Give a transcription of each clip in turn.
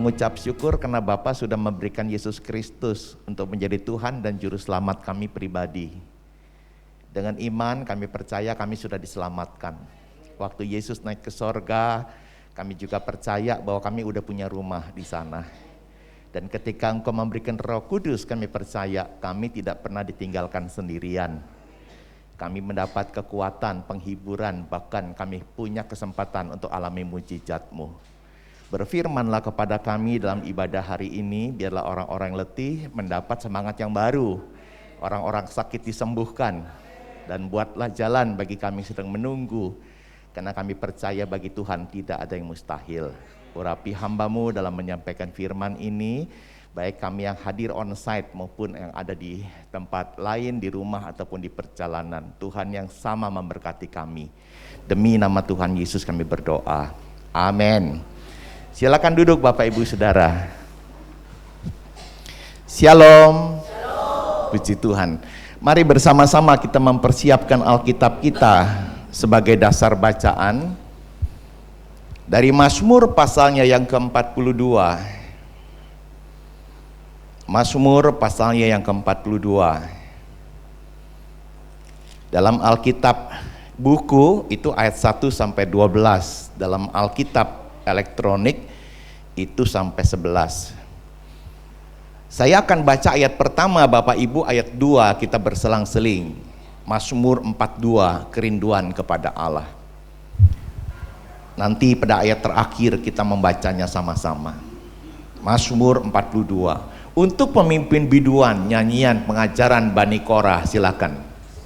Mengucap syukur karena Bapa sudah memberikan Yesus Kristus untuk menjadi Tuhan dan Juru Selamat kami pribadi. Dengan iman kami percaya kami sudah diselamatkan. Waktu Yesus naik ke sorga, kami juga percaya bahwa kami udah punya rumah di sana. Dan ketika Engkau memberikan Roh Kudus, kami percaya kami tidak pernah ditinggalkan sendirian. Kami mendapat kekuatan, penghiburan, bahkan kami punya kesempatan untuk alami mujizat-Mu. Berfirmanlah kepada kami dalam ibadah hari ini, biarlah orang-orang letih mendapat semangat yang baru, orang-orang sakit disembuhkan, dan buatlah jalan bagi kami sedang menunggu, karena kami percaya bagi Tuhan tidak ada yang mustahil. Urapi hamba-Mu dalam menyampaikan firman ini, baik kami yang hadir on-site maupun yang ada di tempat lain, di rumah ataupun di perjalanan. Tuhan yang sama memberkati kami. Demi nama Tuhan Yesus kami berdoa. Amin. Silakan duduk Bapak Ibu Saudara. Shalom. Puji Tuhan. Mari bersama-sama kita mempersiapkan Alkitab kita sebagai dasar bacaan dari Mazmur pasalnya yang ke-42. Mazmur pasalnya yang ke-42. Dalam Alkitab buku itu ayat 1 sampai 12. Dalam Alkitab elektronik itu sampai 11. Saya akan baca ayat pertama Bapak Ibu, ayat 2 kita berselang-seling. Mazmur 42, kerinduan kepada Allah. Nanti pada ayat terakhir kita membacanya sama-sama. Mazmur 42. Untuk pemimpin biduan, nyanyian pengajaran Bani Korah, silakan.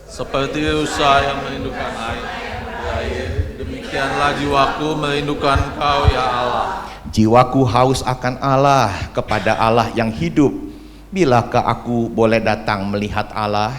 Seperti rusa yang merindukan air, demikianlah jiwaku merindukan Kau ya Allah. Jiwaku haus akan Allah, kepada Allah yang hidup. Bilakah aku boleh datang melihat Allah?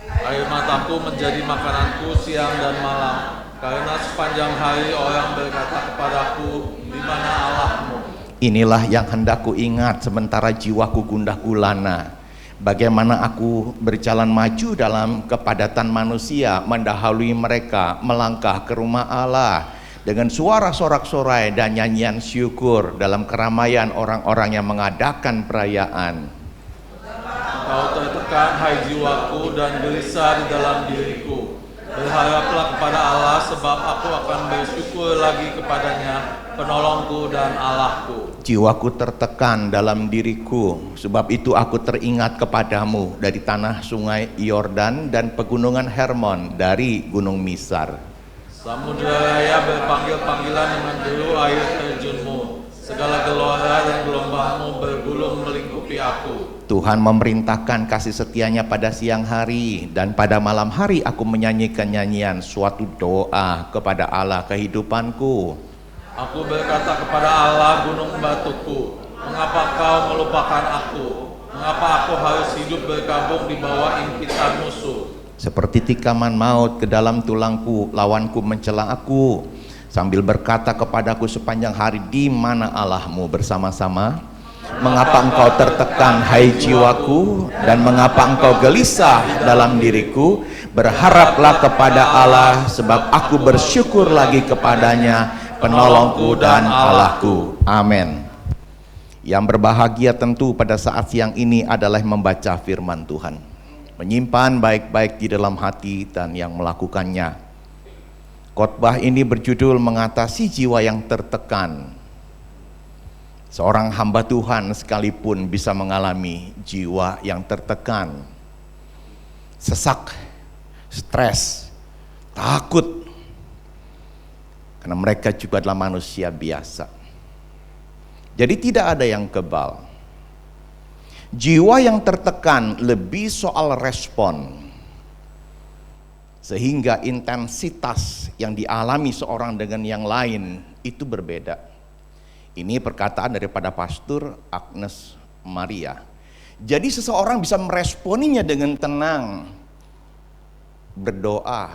Air mataku menjadi makananku siang dan malam, karena sepanjang hari orang berkata kepadaku, di mana Allahmu? Inilah yang hendak ku ingat sementara jiwaku gundah gulana. Bagaimana aku berjalan maju dalam kepadatan manusia, mendahului mereka melangkah ke rumah Allah dengan suara sorak-sorai dan nyanyian syukur dalam keramaian orang-orang yang mengadakan perayaan. Kau tertekan hai jiwaku dan gelisah di dalam diriku. Berharaplah kepada Allah, sebab aku akan bersyukur lagi kepadanya, penolongku dan Allahku. Jiwaku tertekan dalam diriku, sebab itu aku teringat kepadamu dari tanah sungai Yordan dan pegunungan Hermon, dari gunung Misar. Samudra raya berpanggil-panggilan dengan deru air terjunmu, segala gelora dan gelombangmu bergulung melingkupi aku. Tuhan memerintahkan kasih setianya pada siang hari, dan pada malam hari aku menyanyikan nyanyian suatu doa kepada Allah kehidupanku. Aku berkata kepada Allah gunung batuku, mengapa Kau melupakan aku? Mengapa aku harus hidup berkabung di bawah impitan musuh? Seperti tikaman maut ke dalam tulangku, lawanku mencela aku, sambil berkata kepadaku sepanjang hari, di mana Allahmu? Bersama-sama. Mengapa engkau tertekan hai jiwaku, dan mengapa engkau gelisah dalam diriku? Berharaplah kepada Allah, sebab aku bersyukur lagi kepadanya, penolongku dan Allahku. Amin. Yang berbahagia tentu pada saat siang ini adalah membaca firman Tuhan, menyimpan baik-baik di dalam hati dan yang melakukannya. Khotbah ini berjudul mengatasi jiwa yang tertekan. Seorang hamba Tuhan sekalipun bisa mengalami jiwa yang tertekan, sesak, stres, takut, karena mereka juga adalah manusia biasa. Jadi tidak ada yang kebal. Jiwa yang tertekan lebih soal respon, sehingga intensitas yang dialami seorang dengan yang lain itu berbeda. Ini perkataan daripada Pastor Agnes Maria. Jadi seseorang bisa meresponinya dengan tenang, berdoa,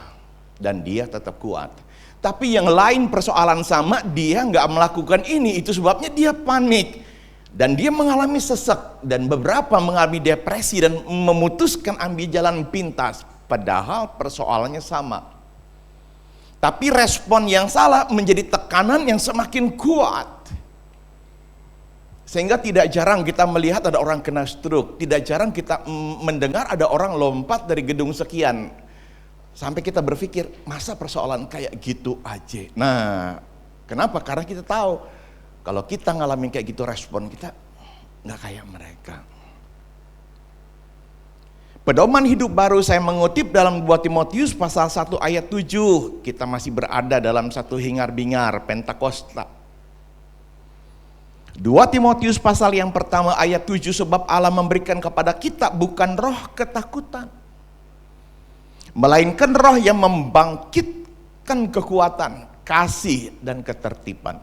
dan dia tetap kuat. Tapi yang lain persoalan sama, dia nggak melakukan ini, itu sebabnya dia panik. Dan dia mengalami sesak, dan beberapa mengalami depresi dan memutuskan ambil jalan pintas. Padahal persoalannya sama. Tapi respon yang salah menjadi tekanan yang semakin kuat. Sehingga tidak jarang kita melihat ada orang kena stroke, tidak jarang kita mendengar ada orang lompat dari gedung sekian. Sampai kita berpikir, masa persoalan kayak gitu aja. Nah, kenapa? Karena kita tahu kalau kita ngalamin kayak gitu, respon kita nggak kayak mereka. Pedoman hidup baru saya mengutip dalam 2 Timotius pasal 1 ayat 7. Kita masih berada dalam satu hingar-bingar Pentakosta. 2 Timotius pasal yang pertama ayat 7, sebab Allah memberikan kepada kita bukan roh ketakutan, melainkan roh yang membangkitkan kekuatan, kasih, dan ketertiban.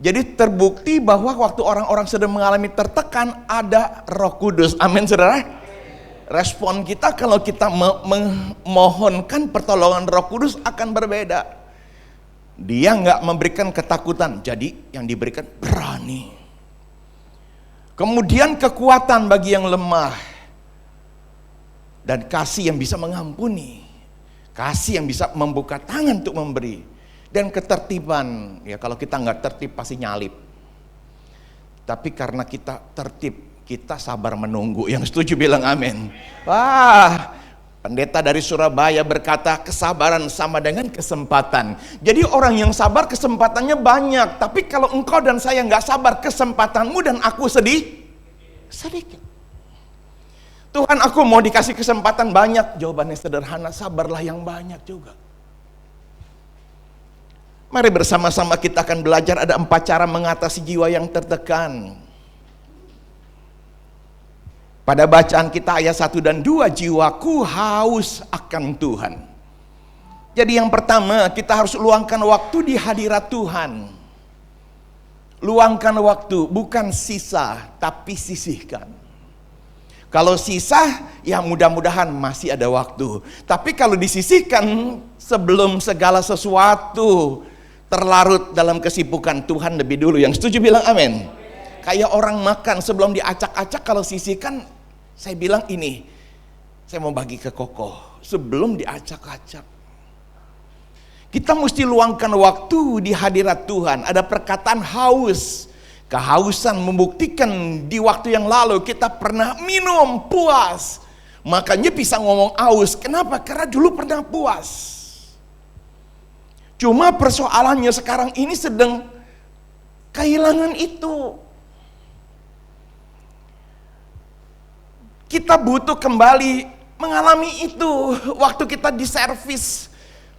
Jadi terbukti bahwa waktu orang-orang sedang mengalami tertekan, ada Roh Kudus. Amin, saudara. Respon kita kalau kita memohonkan pertolongan Roh Kudus akan berbeda. Dia nggak memberikan ketakutan, jadi yang diberikan berani. Kemudian kekuatan bagi yang lemah, dan kasih yang bisa mengampuni, kasih yang bisa membuka tangan untuk memberi, dan ketertiban. Ya, kalau kita nggak tertib pasti nyalip. Tapi karena kita tertib, kita sabar menunggu. Yang setuju bilang amin. Wah, pendeta dari Surabaya berkata kesabaran sama dengan kesempatan. Jadi orang yang sabar kesempatannya banyak. Tapi kalau engkau dan saya nggak sabar, kesempatanmu dan aku sedikit. Tuhan, aku mau dikasih kesempatan banyak. Jawabannya sederhana, sabarlah yang banyak juga. Mari bersama-sama kita akan belajar ada 4 cara mengatasi jiwa yang tertekan. Pada bacaan kita ayat 1 dan 2, jiwaku haus akan Tuhan. Jadi yang pertama, kita harus luangkan waktu di hadirat Tuhan. Luangkan waktu, bukan sisa, tapi sisihkan. Kalau sisa, ya mudah-mudahan masih ada waktu. Tapi kalau disisihkan sebelum segala sesuatu terlarut dalam kesibukan, Tuhan lebih dulu. Yang setuju bilang amin. Kayak orang makan sebelum diacak-acak, kalau sisihkan, saya bilang ini, saya mau bagi ke Koko sebelum diacak-acak. Kita mesti luangkan waktu di hadirat Tuhan. Ada perkataan haus. Kehausan membuktikan di waktu yang lalu kita pernah minum puas. Makanya bisa ngomong haus. Kenapa? Karena dulu pernah puas. Cuma persoalannya sekarang ini sedang kehilangan itu. Kita butuh kembali mengalami itu. Waktu kita di servis,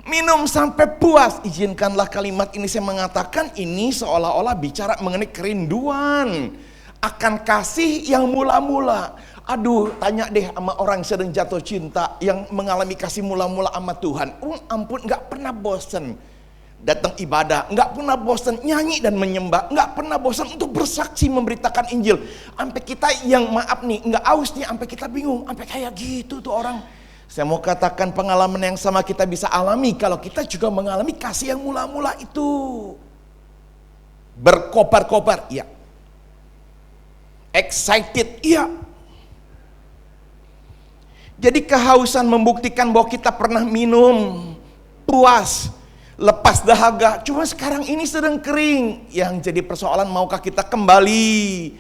minum sampai puas. Izinkanlah kalimat ini saya mengatakan, ini seolah-olah bicara mengenai kerinduan akan kasih yang mula-mula. Aduh, tanya deh sama orang yang sedang jatuh cinta, yang mengalami kasih mula-mula sama Tuhan. Ampun, gak pernah bosen datang ibadah, nggak pernah bosan nyanyi dan menyembah, nggak pernah bosan untuk bersaksi memberitakan Injil. Sampai kita yang maaf nih, nggak aus nih, sampai kita bingung, sampai kayak gitu tuh orang. Saya mau katakan pengalaman yang sama kita bisa alami kalau kita juga mengalami kasih yang mula-mula itu. Berkobar-kobar, iya. Excited, iya. Jadi kehausan membuktikan bahwa kita pernah minum, puas, lepas dahaga. Cuma sekarang ini sedang kering. Yang jadi persoalan, maukah kita kembali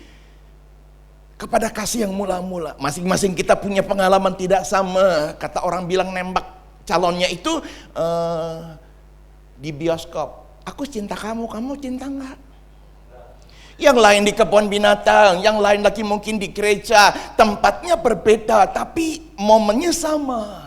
kepada kasih yang mula-mula? Masing-masing kita punya pengalaman tidak sama. Kata orang bilang nembak calonnya itu di bioskop. Aku cinta kamu, kamu cinta enggak? Yang lain di kebun binatang, yang lain lagi mungkin di gereja. Tempatnya berbeda, tapi momennya sama.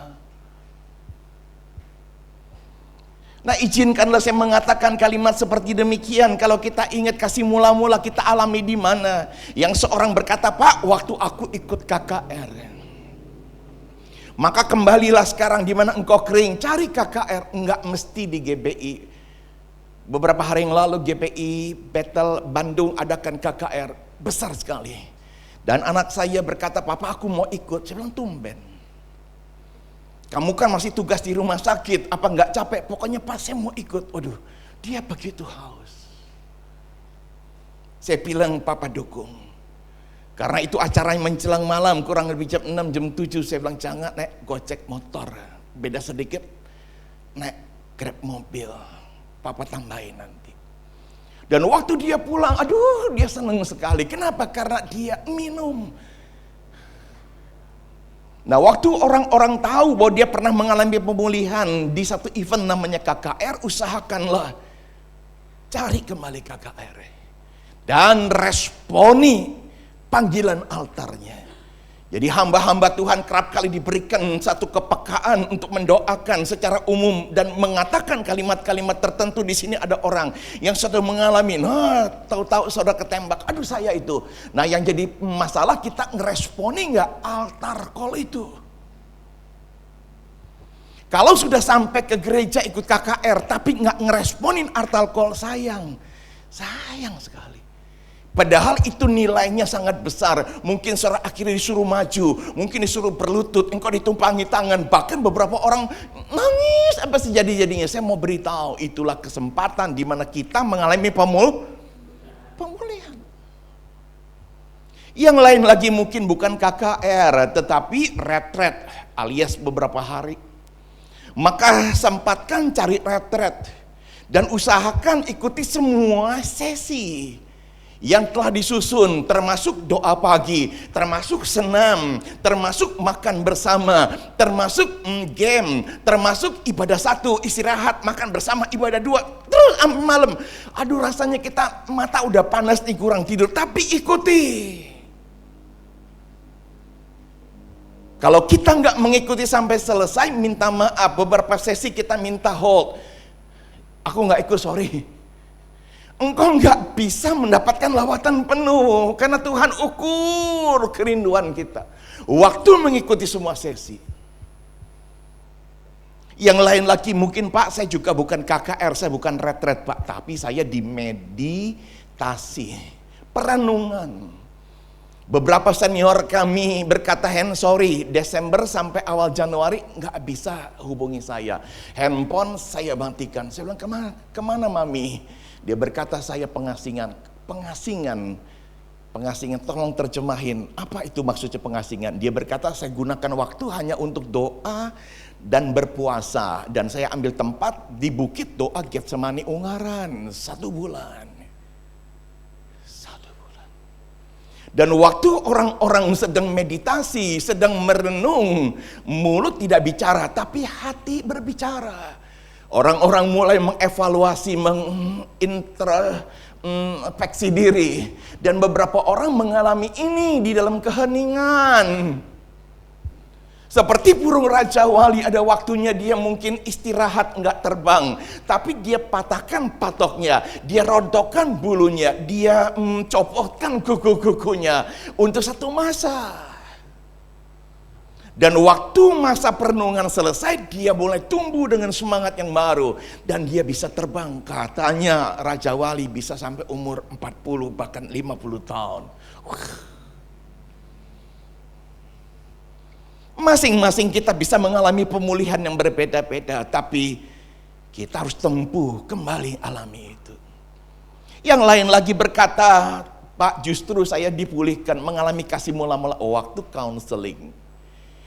Nah, izinkanlah saya mengatakan kalimat seperti demikian. Kalau kita ingat kasih mula-mula kita alami di mana? Yang seorang berkata, Pak, waktu aku ikut KKR. Maka kembalilah sekarang di mana engkau kering, cari KKR. Enggak mesti di GBI. Beberapa hari yang lalu GBI Battle Bandung adakan KKR besar sekali. Dan anak saya berkata, Papa, aku mau ikut. Saya bilang, tumben. Kamu kan masih tugas di rumah sakit, apa nggak capek? Pokoknya pas saya mau ikut. Waduh, dia begitu haus. Saya bilang, Papa dukung. Karena itu acaranya menjelang malam, kurang lebih jam 6, jam 7. Saya bilang, jangan naik gojek motor. Beda sedikit, naik grab mobil. Papa tambahin nanti. Dan waktu dia pulang, aduh dia senang sekali. Kenapa? Karena dia minum. Nah, waktu orang-orang tahu bahwa dia pernah mengalami pemulihan di satu event namanya KKR, usahakanlah cari kembali KKR. Dan responi panggilan altarnya. Jadi hamba-hamba Tuhan kerap kali diberikan satu kepekaan untuk mendoakan secara umum dan mengatakan kalimat-kalimat tertentu. Di sini ada orang yang sudah mengalami, tahu-tahu saudara ketembak, aduh saya itu. Nah, yang jadi masalah kita ngeresponi nggak altar call itu. Kalau sudah sampai ke gereja ikut KKR tapi nggak ngeresponin altar call, sayang sekali. Padahal itu nilainya sangat besar. Mungkin saudara akhirnya disuruh maju, mungkin disuruh berlutut, engkau ditumpangi tangan. Bahkan beberapa orang nangis apa sejadi-jadinya. Saya mau beritahu, itulah kesempatan di mana kita mengalami pemulihan. Yang lain lagi mungkin bukan KKR, tetapi retret alias beberapa hari. Maka sempatkan cari retret dan usahakan ikuti semua sesi yang telah disusun, termasuk doa pagi, termasuk senam, termasuk makan bersama, termasuk game, termasuk ibadah 1, istirahat, makan bersama, ibadah 2, terus sampai malam. Aduh rasanya kita mata udah panas nih, kurang tidur, tapi ikuti. Kalau kita nggak mengikuti sampai selesai, minta maaf. Beberapa sesi kita minta hold. Aku nggak ikut, sorry. Engkau nggak bisa mendapatkan lawatan penuh karena Tuhan ukur kerinduan kita. Waktu mengikuti semua sesi. Yang lain lagi mungkin, Pak, saya juga bukan KKR, saya bukan retret, Pak, tapi saya di meditasi, perenungan. Beberapa senior kami berkata, sorry, Desember sampai awal Januari nggak bisa hubungi saya. Handphone saya matikan. Saya bilang, kemana Mami? Dia berkata, saya pengasingan, tolong terjemahin. Apa itu maksudnya pengasingan? Dia berkata, saya gunakan waktu hanya untuk doa dan berpuasa. Dan saya ambil tempat di Bukit Doa Getsemani Ungaran 1 bulan. Dan waktu orang-orang sedang meditasi, sedang merenung, mulut tidak bicara, tapi hati berbicara. Orang-orang mulai mengevaluasi, mengintrospeksi diri. Dan beberapa orang mengalami ini di dalam keheningan. Seperti burung Raja Wali, ada waktunya dia mungkin istirahat, enggak terbang. Tapi dia patahkan patoknya, dia rontokkan bulunya, dia copotkan kuku-kukunya untuk satu masa. Dan waktu masa perenungan selesai, dia mulai tumbuh dengan semangat yang baru. Dan dia bisa terbang. Katanya Raja Wali bisa sampai umur 40 bahkan 50 tahun. Masing-masing kita bisa mengalami pemulihan yang berbeda-beda. Tapi kita harus tempuh kembali alami itu. Yang lain lagi berkata, Pak, justru saya dipulihkan mengalami kasih mula-mula waktu counseling.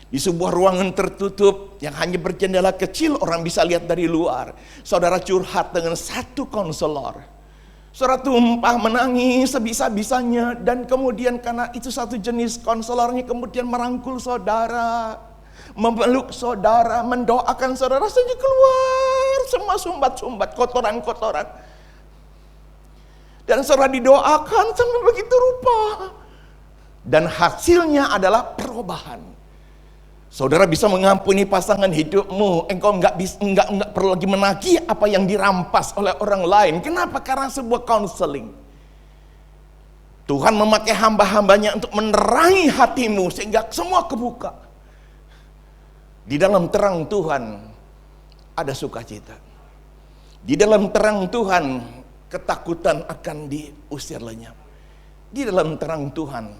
Di sebuah ruangan tertutup yang hanya berjendela kecil, orang bisa lihat dari luar. Saudara curhat dengan satu konselor. Saudara tumpah menangis sebisa-bisanya. Dan kemudian karena itu satu jenis konselornya, kemudian merangkul saudara, memeluk saudara, mendoakan saudara. Rasanya keluar semua sumbat-sumbat, kotoran-kotoran. Dan saudara didoakan sampai begitu rupa. Dan hasilnya adalah perubahan. Saudara bisa mengampuni pasangan hidupmu. Engkau enggak perlu lagi menagih apa yang dirampas oleh orang lain. Kenapa? Karena sebuah counseling. Tuhan memakai hamba-hambanya untuk menerangi hatimu sehingga semua kebuka. Di dalam terang Tuhan ada sukacita. Di dalam terang Tuhan ketakutan akan diusir lenyap. Di dalam terang Tuhan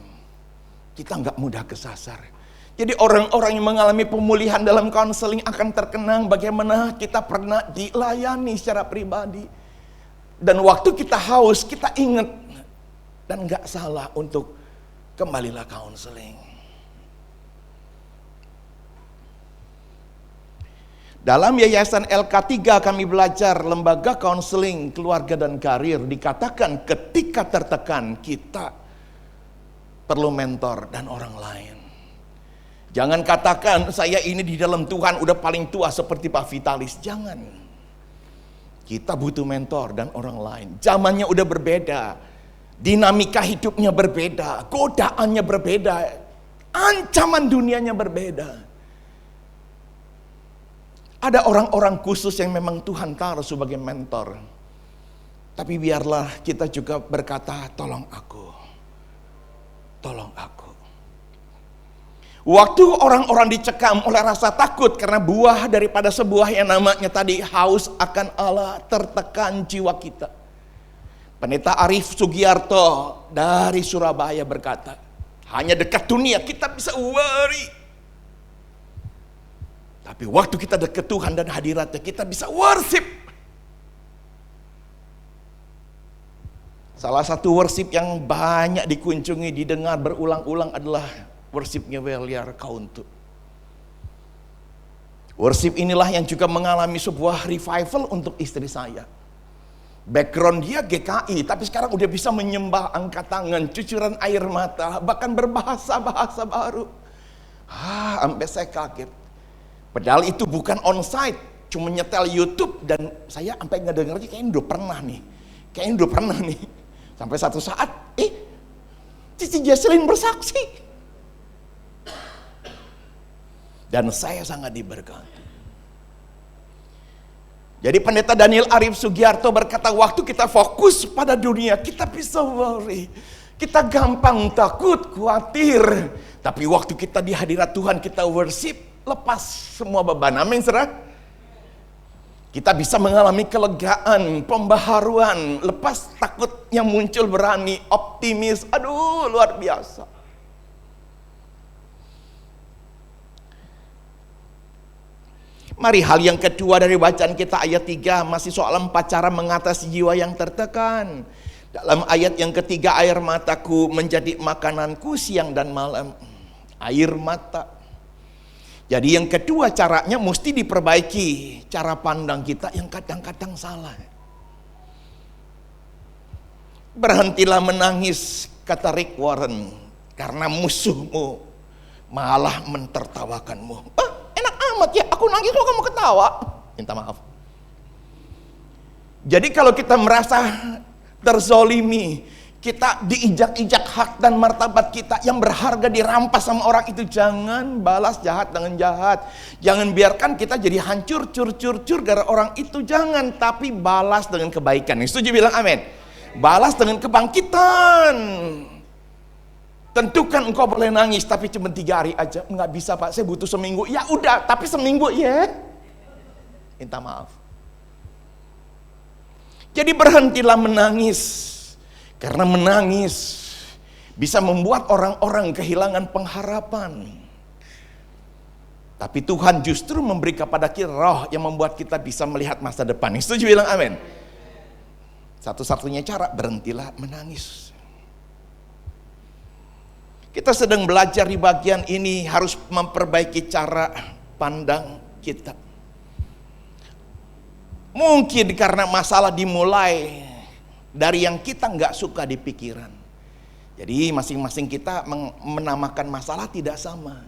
kita enggak mudah kesasar. Jadi orang-orang yang mengalami pemulihan dalam konseling akan terkenang bagaimana kita pernah dilayani secara pribadi. Dan waktu kita haus, kita ingat. Dan gak salah untuk kembalilah konseling. Dalam Yayasan LK3 kami belajar lembaga konseling keluarga dan karir, dikatakan ketika tertekan kita perlu mentor dan orang lain. Jangan katakan saya ini di dalam Tuhan udah paling tua seperti Pak Vitalis. Jangan. Kita butuh mentor dan orang lain. Zamannya udah berbeda. Dinamika hidupnya berbeda. Godaannya berbeda. Ancaman dunianya berbeda. Ada orang-orang khusus yang memang Tuhan taruh sebagai mentor. Tapi biarlah kita juga berkata, tolong aku. Tolong aku. Waktu orang-orang dicekam oleh rasa takut karena buah daripada sebuah yang namanya tadi haus akan Allah, tertekan jiwa kita. Pendeta Arif Sugiarto dari Surabaya berkata, hanya dekat dunia kita bisa worry. Tapi waktu kita dekat Tuhan dan hadiratnya kita bisa worship. Salah satu worship yang banyak dikunjungi, didengar berulang-ulang adalah worshipnya Weliar Kauntu. Worship inilah yang juga mengalami sebuah revival untuk istri saya. Background dia GKI, tapi sekarang udah bisa menyembah, angkat tangan, cucuran air mata, bahkan berbahasa-bahasa baru. Sampai saya kaget. Padahal itu bukan onsite, cuma nyetel YouTube dan saya sampai ngedenger aja kayaknya udah pernah nih. Sampai satu saat, Cici Jesslyn bersaksi. Dan saya sangat diberkati. Jadi pendeta Daniel Arif Sugiarto berkata, waktu kita fokus pada dunia, kita bisa worry. Kita gampang takut, khawatir. Tapi waktu kita di hadirat Tuhan, kita worship, lepas semua beban. Amin, saudara. Kita bisa mengalami kelegaan, pembaharuan, lepas takut yang muncul, berani, optimis. Aduh, luar biasa. Mari hal yang kedua dari bacaan kita ayat 3 masih soal 4 cara mengatasi jiwa yang tertekan. Dalam ayat yang ketiga, air mataku menjadi makananku siang dan malam. Air mata. Jadi yang kedua caranya mesti diperbaiki cara pandang kita yang kadang-kadang salah. Berhentilah menangis, kata Rick Warren, karena musuhmu malah mentertawakanmu. Enak amat ya, aku nangis kok kamu ketawa. Minta maaf. Jadi kalau kita merasa terzolimi, kita diinjak-injak hak dan martabat kita yang berharga dirampas sama orang itu, jangan balas jahat dengan jahat. Jangan biarkan kita jadi hancur, cur gara orang itu, jangan. Tapi balas dengan kebaikan. Setuju bilang amin. Balas dengan kebangkitan. Tentukan engkau boleh nangis, tapi cuma 3 hari aja. Enggak bisa Pak, saya butuh seminggu. Ya udah, tapi seminggu ya. Minta maaf. Jadi berhentilah menangis. Karena menangis bisa membuat orang-orang kehilangan pengharapan. Tapi Tuhan justru memberi kepada kita roh yang membuat kita bisa melihat masa depan. Setuju bilang amin. Satu-satunya cara, berhentilah menangis. Kita sedang belajar di bagian ini harus memperbaiki cara pandang kita. Mungkin karena masalah dimulai dari yang kita nggak suka di pikiran. Jadi masing-masing kita menamakan masalah tidak sama.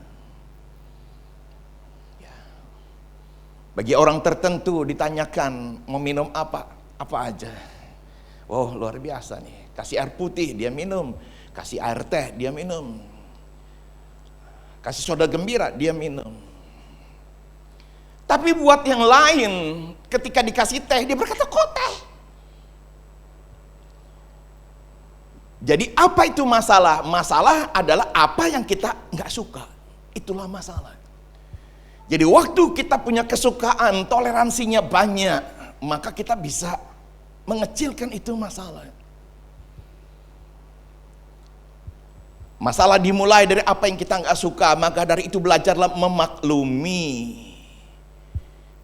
Ya. Bagi orang tertentu ditanyakan mau minum apa aja. Oh luar biasa nih, kasih air putih dia minum. Kasih air teh, dia minum. Kasih soda gembira, dia minum. Tapi buat yang lain, ketika dikasih teh, dia berkata, kok teh? Jadi apa itu masalah? Masalah adalah apa yang kita nggak suka. Itulah masalah. Jadi waktu kita punya kesukaan, toleransinya banyak, maka kita bisa mengecilkan itu masalah. Masalah dimulai dari apa yang kita nggak suka, maka dari itu belajarlah memaklumi.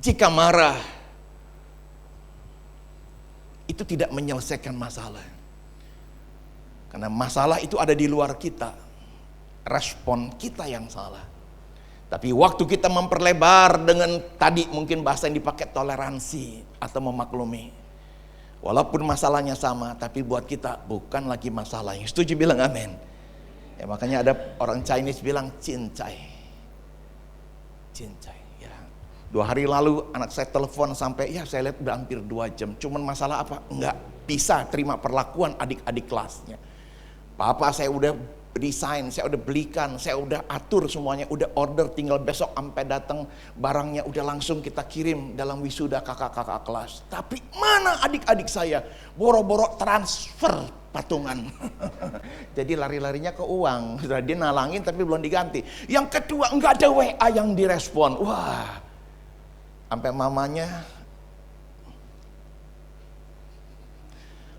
Jika marah, itu tidak menyelesaikan masalah. Karena masalah itu ada di luar kita. Respon kita yang salah. Tapi waktu kita memperlebar dengan tadi mungkin bahasa yang dipakai toleransi atau memaklumi. Walaupun masalahnya sama, tapi buat kita bukan lagi masalah. Yang setuju bilang amin. Ya, makanya ada orang Chinese bilang cincai. Cincai. Ya. 2 hari lalu anak saya telepon sampai, ya saya lihat udah hampir 2 jam. Cuman masalah apa? Enggak bisa terima perlakuan adik-adik kelasnya. Papa saya udah desain, saya udah belikan, saya udah atur semuanya, udah order, tinggal besok sampai datang barangnya udah langsung kita kirim dalam wisuda kakak-kakak kelas. Tapi mana adik-adik saya? Boro-boro transfer patungan. Jadi lari-larinya ke uang. Sudah dia nalangin tapi belum diganti. Yang kedua, enggak ada WA yang direspon. Wah. Sampai mamanya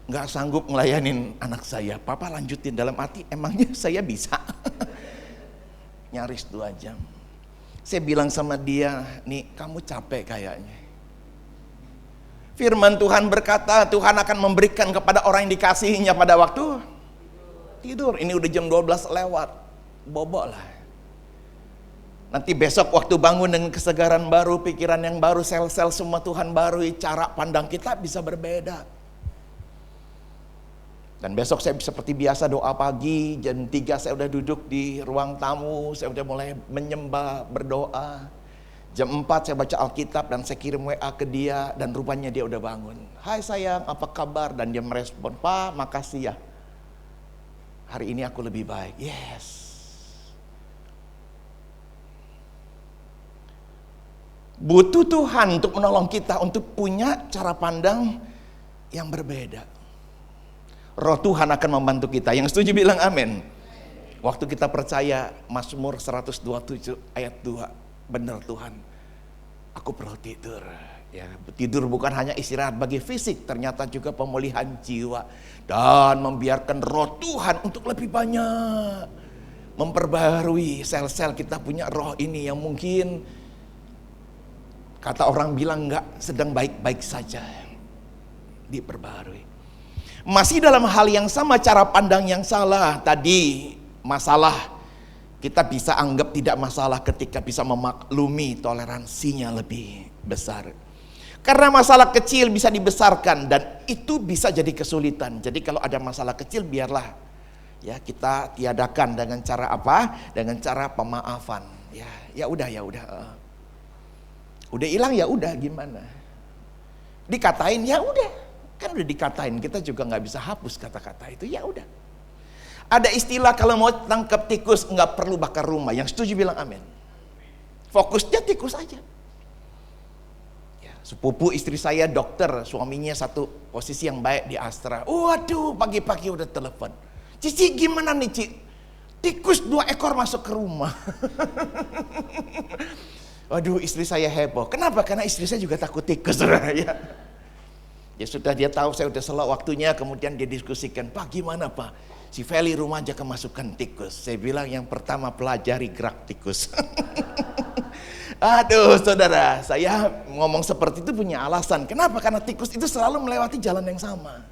nggak sanggup ngelayanin anak saya. Papa lanjutin dalam hati, emangnya saya bisa? Nyaris 2 jam. Saya bilang sama dia, nih kamu capek kayaknya. Firman Tuhan berkata, Tuhan akan memberikan kepada orang yang dikasihinya pada waktu tidur. Ini udah jam 12 lewat, bobok lah. Nanti besok waktu bangun dengan kesegaran baru, pikiran yang baru, sel-sel semua Tuhan baru, cara pandang kita bisa berbeda. Dan besok saya seperti biasa doa pagi, jam 3 saya udah duduk di ruang tamu, saya udah mulai menyembah, berdoa. Jam 4 saya baca Alkitab dan saya kirim WA ke dia dan rupanya dia udah bangun. Hai sayang, apa kabar? Dan dia merespon, Pak makasih ya. Hari ini aku lebih baik. Yes. Butuh Tuhan untuk menolong kita untuk punya cara pandang yang berbeda. Roh Tuhan akan membantu kita. Yang setuju bilang amin. Waktu kita percaya Mazmur 127 ayat 2, benar Tuhan, aku perlu tidur. Ya, tidur bukan hanya istirahat bagi fisik, ternyata juga pemulihan jiwa dan membiarkan roh Tuhan untuk lebih banyak memperbarui sel-sel kita punya roh ini yang mungkin kata orang bilang nggak sedang baik-baik saja, diperbarui. Masih dalam hal yang sama, cara pandang yang salah. Tadi masalah kita bisa anggap tidak masalah ketika bisa memaklumi, toleransinya lebih besar. Karena masalah kecil bisa dibesarkan dan itu bisa jadi kesulitan. Jadi kalau ada masalah kecil biarlah ya kita tiadakan dengan cara apa? Dengan cara pemaafan. Ya udah. Udah hilang ya udah, gimana? Dikatain ya udah. Kan udah dikatain, kita juga nggak bisa hapus kata-kata itu, ya udah. Ada istilah kalau mau tangkap tikus nggak perlu bakar rumah. Yang setuju bilang amin. Fokusnya tikus aja. Ya, sepupu istri saya dokter, suaminya satu posisi yang baik di Astra. Waduh, pagi-pagi udah telepon. Cici gimana nih Ci? Tikus 2 ekor masuk ke rumah. Waduh, istri saya heboh. Kenapa? Karena istri saya juga takut tikus. Ya sudah, dia tahu saya udah selak waktunya, kemudian dia diskusikan, Pak gimana Pak? Si Feli rumah aja kemasukan tikus. Saya bilang yang pertama pelajari gerak tikus. Aduh saudara, saya ngomong seperti itu punya alasan. Kenapa? Karena tikus itu selalu melewati jalan yang sama.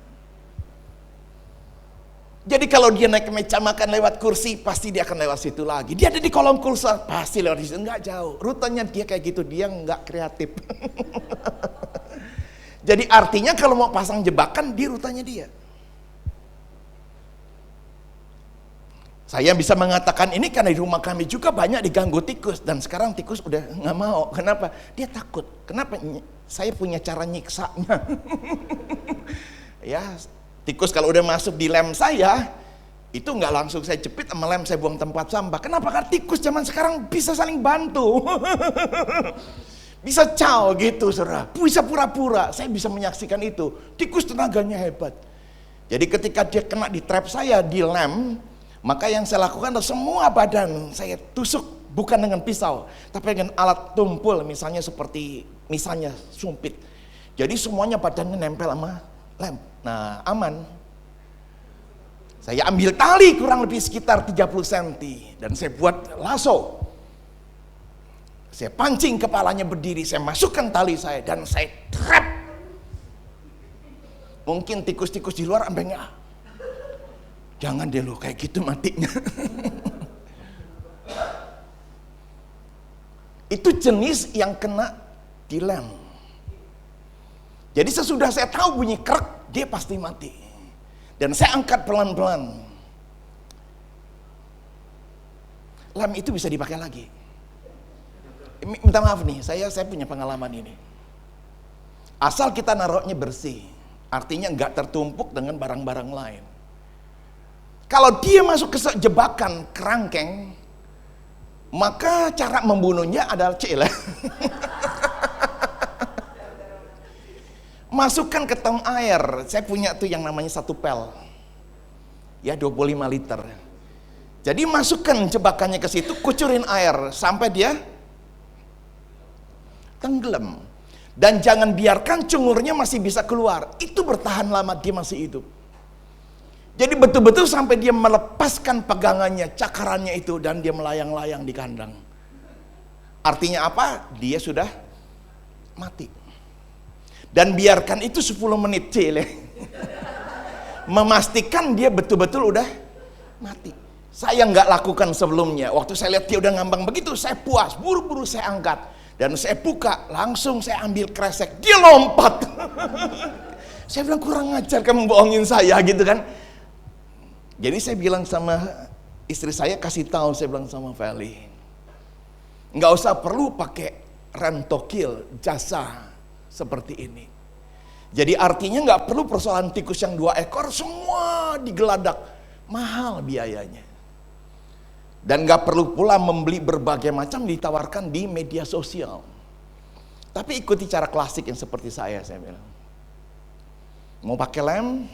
Jadi kalau dia naik ke meja makan lewat kursi, pasti dia akan lewat situ lagi. Dia ada di kolong kursi, pasti lewat situ, enggak jauh. Rutenya dia kayak gitu, dia enggak kreatif. Jadi artinya kalau mau pasang jebakan di rutanya dia. Saya bisa mengatakan ini karena di rumah kami juga banyak diganggu tikus. Dan sekarang tikus udah gak mau. Kenapa? Dia takut. Kenapa? Saya punya cara nyiksanya. Ya, tikus kalau udah masuk di lem saya, itu gak langsung saya jepit sama lem, saya buang tempat sampah. Kenapa? Karena tikus zaman sekarang bisa saling bantu. Bisa caw gitu saudara, bisa pura-pura. Saya bisa menyaksikan itu. Tikus tenaganya hebat. Jadi ketika dia kena di trap saya, di lem, maka yang saya lakukan adalah semua badan saya tusuk bukan dengan pisau, tapi dengan alat tumpul, misalnya seperti sumpit. Jadi semuanya badannya nempel sama lem. Nah aman. Saya ambil tali kurang lebih sekitar 30 cm dan saya buat lasso. Saya pancing kepalanya berdiri, saya masukkan tali saya dan saya trap. Mungkin tikus-tikus di luar ambengnya, jangan deh lo kayak gitu matinya. Itu jenis yang kena di lem. Jadi sesudah saya tahu bunyi krek, dia pasti mati. Dan saya angkat pelan-pelan. Lem itu bisa dipakai lagi. Minta maaf nih, saya punya pengalaman ini. Asal kita naruhnya bersih, artinya nggak tertumpuk dengan barang-barang lain. Kalau dia masuk ke jebakan kerangkeng, maka cara membunuhnya adalah masukkan ke tong air. Saya punya tuh yang namanya 1 pel. Ya 25 liter. Jadi masukkan jebakannya ke situ, kucurin air sampai dia tenggelam. Dan jangan biarkan cungurnya masih bisa keluar. Itu bertahan lama, dia masih hidup. Jadi betul-betul sampai dia melepaskan pegangannya, cakarannya itu, dan dia melayang-layang di kandang. Artinya apa? Dia sudah mati. Dan biarkan itu 10 menit, memastikan dia betul-betul udah mati. Saya nggak lakukan sebelumnya. Waktu saya lihat dia udah ngambang begitu, saya puas, buru-buru saya angkat. Dan saya buka, langsung saya ambil kresek, dia lompat. Saya bilang, kurang ajar kamu bohongin saya gitu kan. Jadi saya bilang sama istri saya, kasih tahu, saya bilang sama Feli, nggak usah perlu pakai rentokil jasa seperti ini. Jadi artinya nggak perlu persoalan tikus yang 2 ekor semua digeladak, mahal biayanya. Dan nggak perlu pula membeli berbagai macam ditawarkan di media sosial. Tapi ikuti cara klasik yang seperti saya bilang. Mau pakai lem,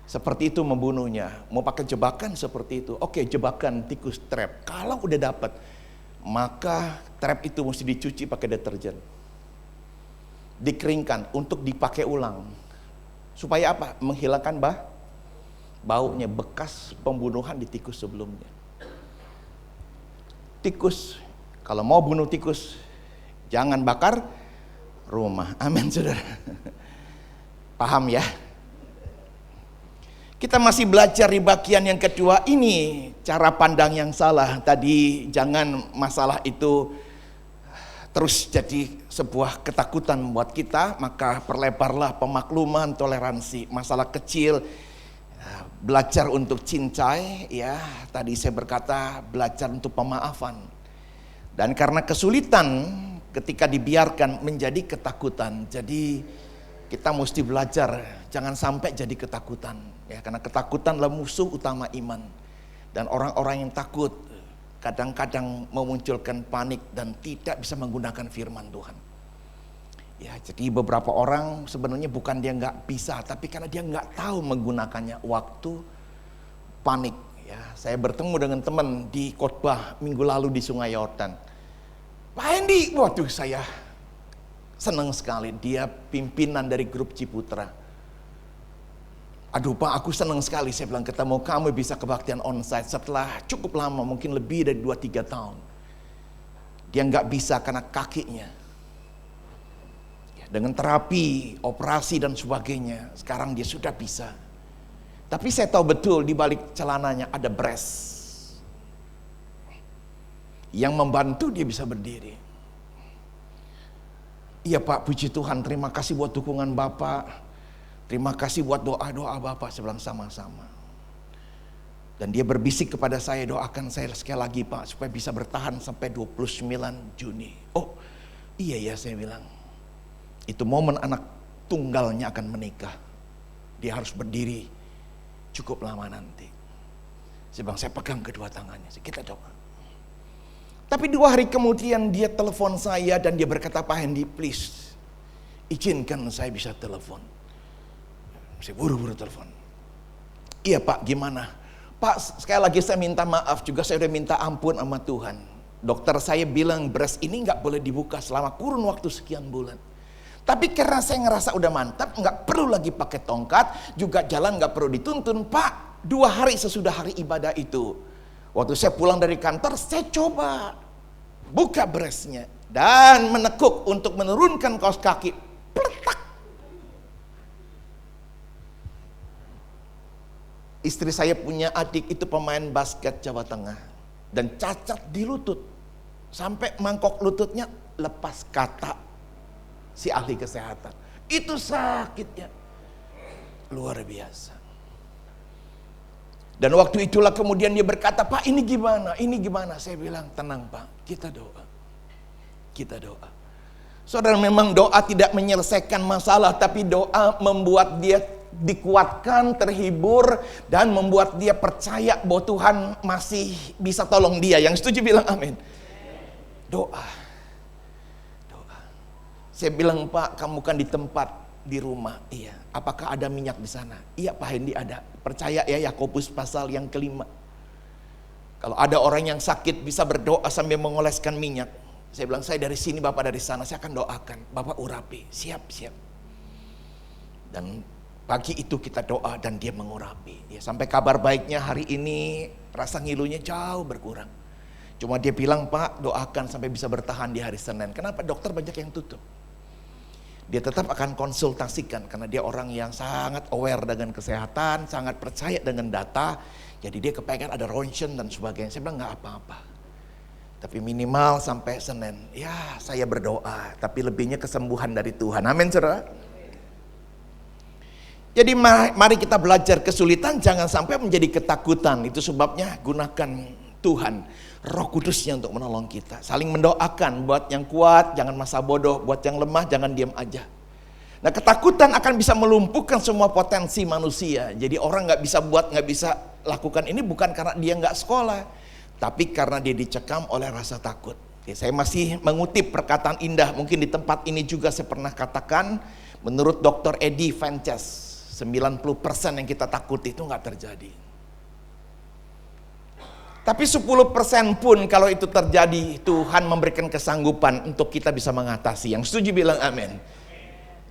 seperti itu membunuhnya. Mau pakai jebakan seperti itu. Oke, jebakan tikus trap. Kalau udah dapat, maka trap itu mesti dicuci pakai deterjen. Dikeringkan untuk dipakai ulang. Supaya apa? Menghilangkan baunya, bekas pembunuhan di tikus sebelumnya. Tikus, kalau mau bunuh tikus, jangan bakar rumah. Amin, saudara. Paham ya? Kita masih belajar di bagian yang kedua ini, cara pandang yang salah. Tadi jangan masalah itu terus jadi sebuah ketakutan buat kita, maka perlebarlah pemakluman, toleransi. Masalah kecil, belajar untuk cincai, ya. Tadi saya berkata belajar untuk pemaafan. Dan karena kesulitan ketika dibiarkan menjadi ketakutan. Jadi kita mesti belajar jangan sampai jadi ketakutan, ya, karena ketakutan adalah musuh utama iman. Dan orang-orang yang takut kadang-kadang memunculkan panik dan tidak bisa menggunakan firman Tuhan. Ya, jadi beberapa orang sebenarnya bukan dia nggak bisa, tapi karena dia nggak tahu menggunakannya. Waktu panik, ya, saya bertemu dengan teman di khotbah minggu lalu di Sungai Yordan. Pak Hendy, waduh saya senang sekali, dia pimpinan dari grup Ciputra. Aduh Pak, aku senang sekali, saya bilang ketemu kamu bisa kebaktian onsite setelah cukup lama, mungkin lebih dari 2-3 tahun. Dia nggak bisa karena kakinya. Dengan terapi, operasi dan sebagainya, sekarang dia sudah bisa. Tapi saya tahu betul di balik celananya ada brace yang membantu dia bisa berdiri. Iya Pak, puji Tuhan, terima kasih buat dukungan Bapak. Terima kasih buat doa-doa Bapak, saya bilang sama-sama. Dan dia berbisik kepada saya, doakan saya sekali lagi Pak, supaya bisa bertahan sampai 29 Juni. Oh iya ya, saya bilang. Itu momen anak tunggalnya akan menikah. Dia harus berdiri cukup lama nanti. Saya bilang, saya pegang kedua tangannya, kita doa. Tapi 2 hari kemudian dia telepon saya dan dia berkata, Pak Hendy please, izinkan saya bisa telepon. Saya buru-buru telepon. Iya Pak, gimana? Pak, sekali lagi saya minta maaf juga, saya udah minta ampun sama Tuhan. Dokter saya bilang breast ini gak boleh dibuka selama kurun waktu sekian bulan. Tapi karena saya ngerasa udah mantap, nggak perlu lagi pakai tongkat, juga jalan nggak perlu dituntun. Pak, 2 hari sesudah hari ibadah itu, waktu saya pulang dari kantor, saya coba buka breastnya dan menekuk untuk menurunkan kaos kaki. Pletak. Istri saya punya adik itu pemain basket Jawa Tengah dan cacat di lutut. Sampai mangkok lututnya lepas, kata si ahli kesehatan. Itu sakitnya luar biasa. Dan waktu itulah kemudian dia berkata, Pak ini gimana, ini gimana? Saya bilang, tenang Pak, kita doa. Kita doa. Saudara, memang doa tidak menyelesaikan masalah, tapi doa membuat dia dikuatkan, terhibur, dan membuat dia percaya bahwa Tuhan masih bisa tolong dia. Yang setuju bilang amin. Doa. Doa. Saya bilang, Pak, kamu kan di tempat, di rumah. Iya. Apakah ada minyak di sana? Iya Pak Hendy, ada. Percaya ya, Yakobus pasal yang 5. Kalau ada orang yang sakit bisa berdoa sambil mengoleskan minyak. Saya bilang, saya dari sini, Bapak dari sana, saya akan doakan. Bapak urapi, siap. Dan pagi itu kita doa dan dia mengurapi. Ya, sampai kabar baiknya hari ini rasa ngilunya jauh berkurang. Cuma dia bilang, Pak doakan sampai bisa bertahan di hari Senin. Kenapa? Dokter banyak yang tutup. Dia tetap akan konsultasikan karena dia orang yang sangat aware dengan kesehatan, sangat percaya dengan data. Jadi dia kepengen ada ronsen dan sebagainya. Saya bilang nggak apa-apa. Tapi minimal sampai Senin. Ya saya berdoa, tapi lebihnya kesembuhan dari Tuhan. Amin saudara. Jadi mari kita belajar kesulitan jangan sampai menjadi ketakutan. Itu sebabnya gunakan Tuhan, Roh Kudusnya untuk menolong kita. Saling mendoakan, buat yang kuat jangan masa bodoh, buat yang lemah jangan diam aja. Nah ketakutan akan bisa melumpuhkan semua potensi manusia. Jadi orang nggak bisa lakukan ini bukan karena dia nggak sekolah, tapi karena dia dicekam oleh rasa takut. Oke, saya masih mengutip perkataan indah, mungkin di tempat ini juga saya pernah katakan, menurut Dr. Eddie Ventures, 90% yang kita takuti itu nggak terjadi. Tapi 10% pun kalau itu terjadi, Tuhan memberikan kesanggupan untuk kita bisa mengatasi. Yang setuju bilang amin.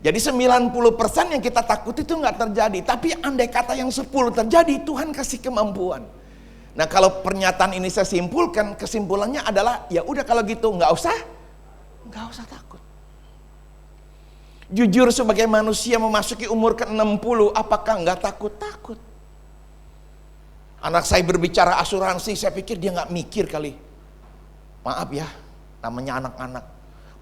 Jadi 90% yang kita takut itu nggak terjadi. Tapi andai kata yang 10 terjadi, Tuhan kasih kemampuan. Nah kalau pernyataan ini saya simpulkan, kesimpulannya adalah ya udah kalau gitu nggak usah takut. Jujur sebagai manusia memasuki umur ke-60, apakah nggak takut? Takut. Anak saya berbicara asuransi, saya pikir dia nggak mikir kali. Maaf ya, namanya anak-anak.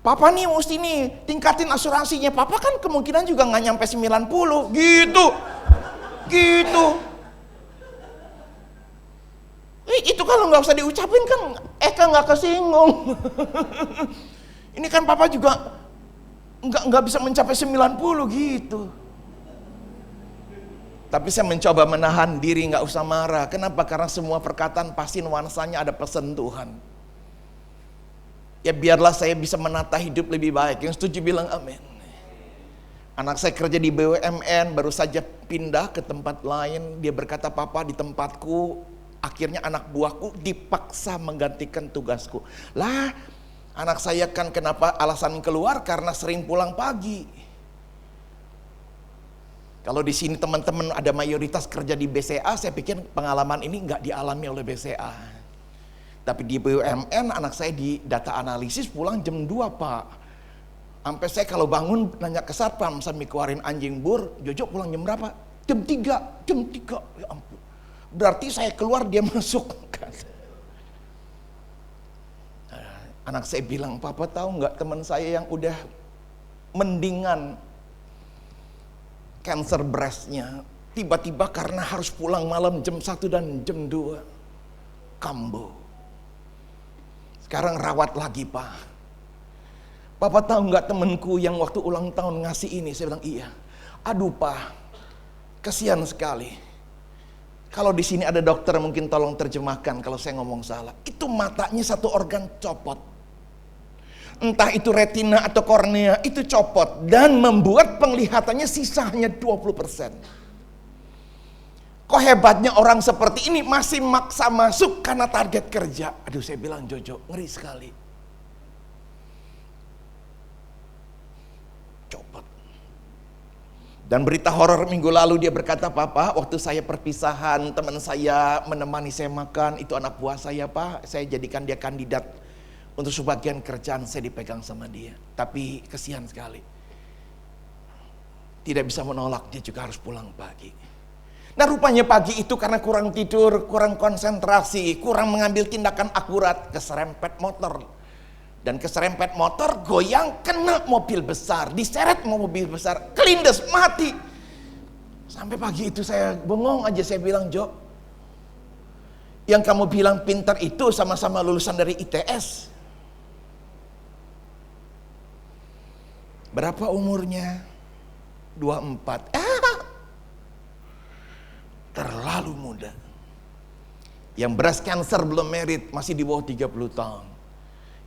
Papa nih mesti nih tingkatin asuransinya. Papa kan kemungkinan juga nggak nyampe 90, gitu. Itu kalau nggak usah diucapin kan, Eka nggak kesinggung. Ini kan Papa juga nggak bisa mencapai 90 gitu. Tapi saya mencoba menahan diri nggak usah marah. Kenapa? Karena semua perkataan pasti nuansanya ada pesan Tuhan. Ya biarlah saya bisa menata hidup lebih baik. Yang setuju bilang amin. Anak saya kerja di BUMN, baru saja pindah ke tempat lain. Dia berkata, Papa di tempatku, akhirnya anak buahku dipaksa menggantikan tugasku. Lah, anak saya kan kenapa alasan keluar? Karena sering pulang pagi. Kalau di sini teman-teman ada mayoritas kerja di BCA, saya pikir pengalaman ini nggak dialami oleh BCA. Tapi di BUMN anak saya di data analisis pulang jam 2 Pak. Sampai saya kalau bangun nanya ke satpam sambil keluarin anjing bur, Jojo pulang jam berapa? Jam 3. Ya ampun. Berarti saya keluar dia masuk. Anak saya bilang, Papa tahu nggak teman saya yang udah mendingan cancer breastnya, tiba-tiba karena harus pulang malam jam 1 dan jam 2 kambuh. Sekarang rawat lagi Pak. Papa tahu nggak temanku yang waktu ulang tahun ngasih ini? Saya bilang iya. Aduh Pak, kasihan sekali. Kalau di sini ada dokter mungkin tolong terjemahkan kalau saya ngomong salah. Itu matanya satu organ copot. Entah itu retina atau kornea, itu copot dan membuat penglihatannya sisa hanya 20%. Kok hebatnya orang seperti ini masih maksa masuk karena target kerja. Aduh saya bilang Jojo, ngeri sekali. Copot. Dan berita horor minggu lalu dia berkata, Papa waktu saya perpisahan teman saya menemani saya makan, itu anak buah saya Pak, saya jadikan dia kandidat. Untuk sebagian kerjaan saya dipegang sama dia. Tapi kesian sekali. Tidak bisa menolak, dia juga harus pulang pagi. Nah rupanya pagi itu karena kurang tidur, kurang konsentrasi, kurang mengambil tindakan akurat, keserempet motor. Dan keserempet motor, goyang, kena mobil besar, diseret mobil besar, kelindes, mati. Sampai pagi itu saya bengong aja, saya bilang, Jo, yang kamu bilang pintar itu sama-sama lulusan dari ITS. Berapa umurnya? 24. Terlalu muda. Yang breast cancer belum merit, masih di bawah 30 tahun.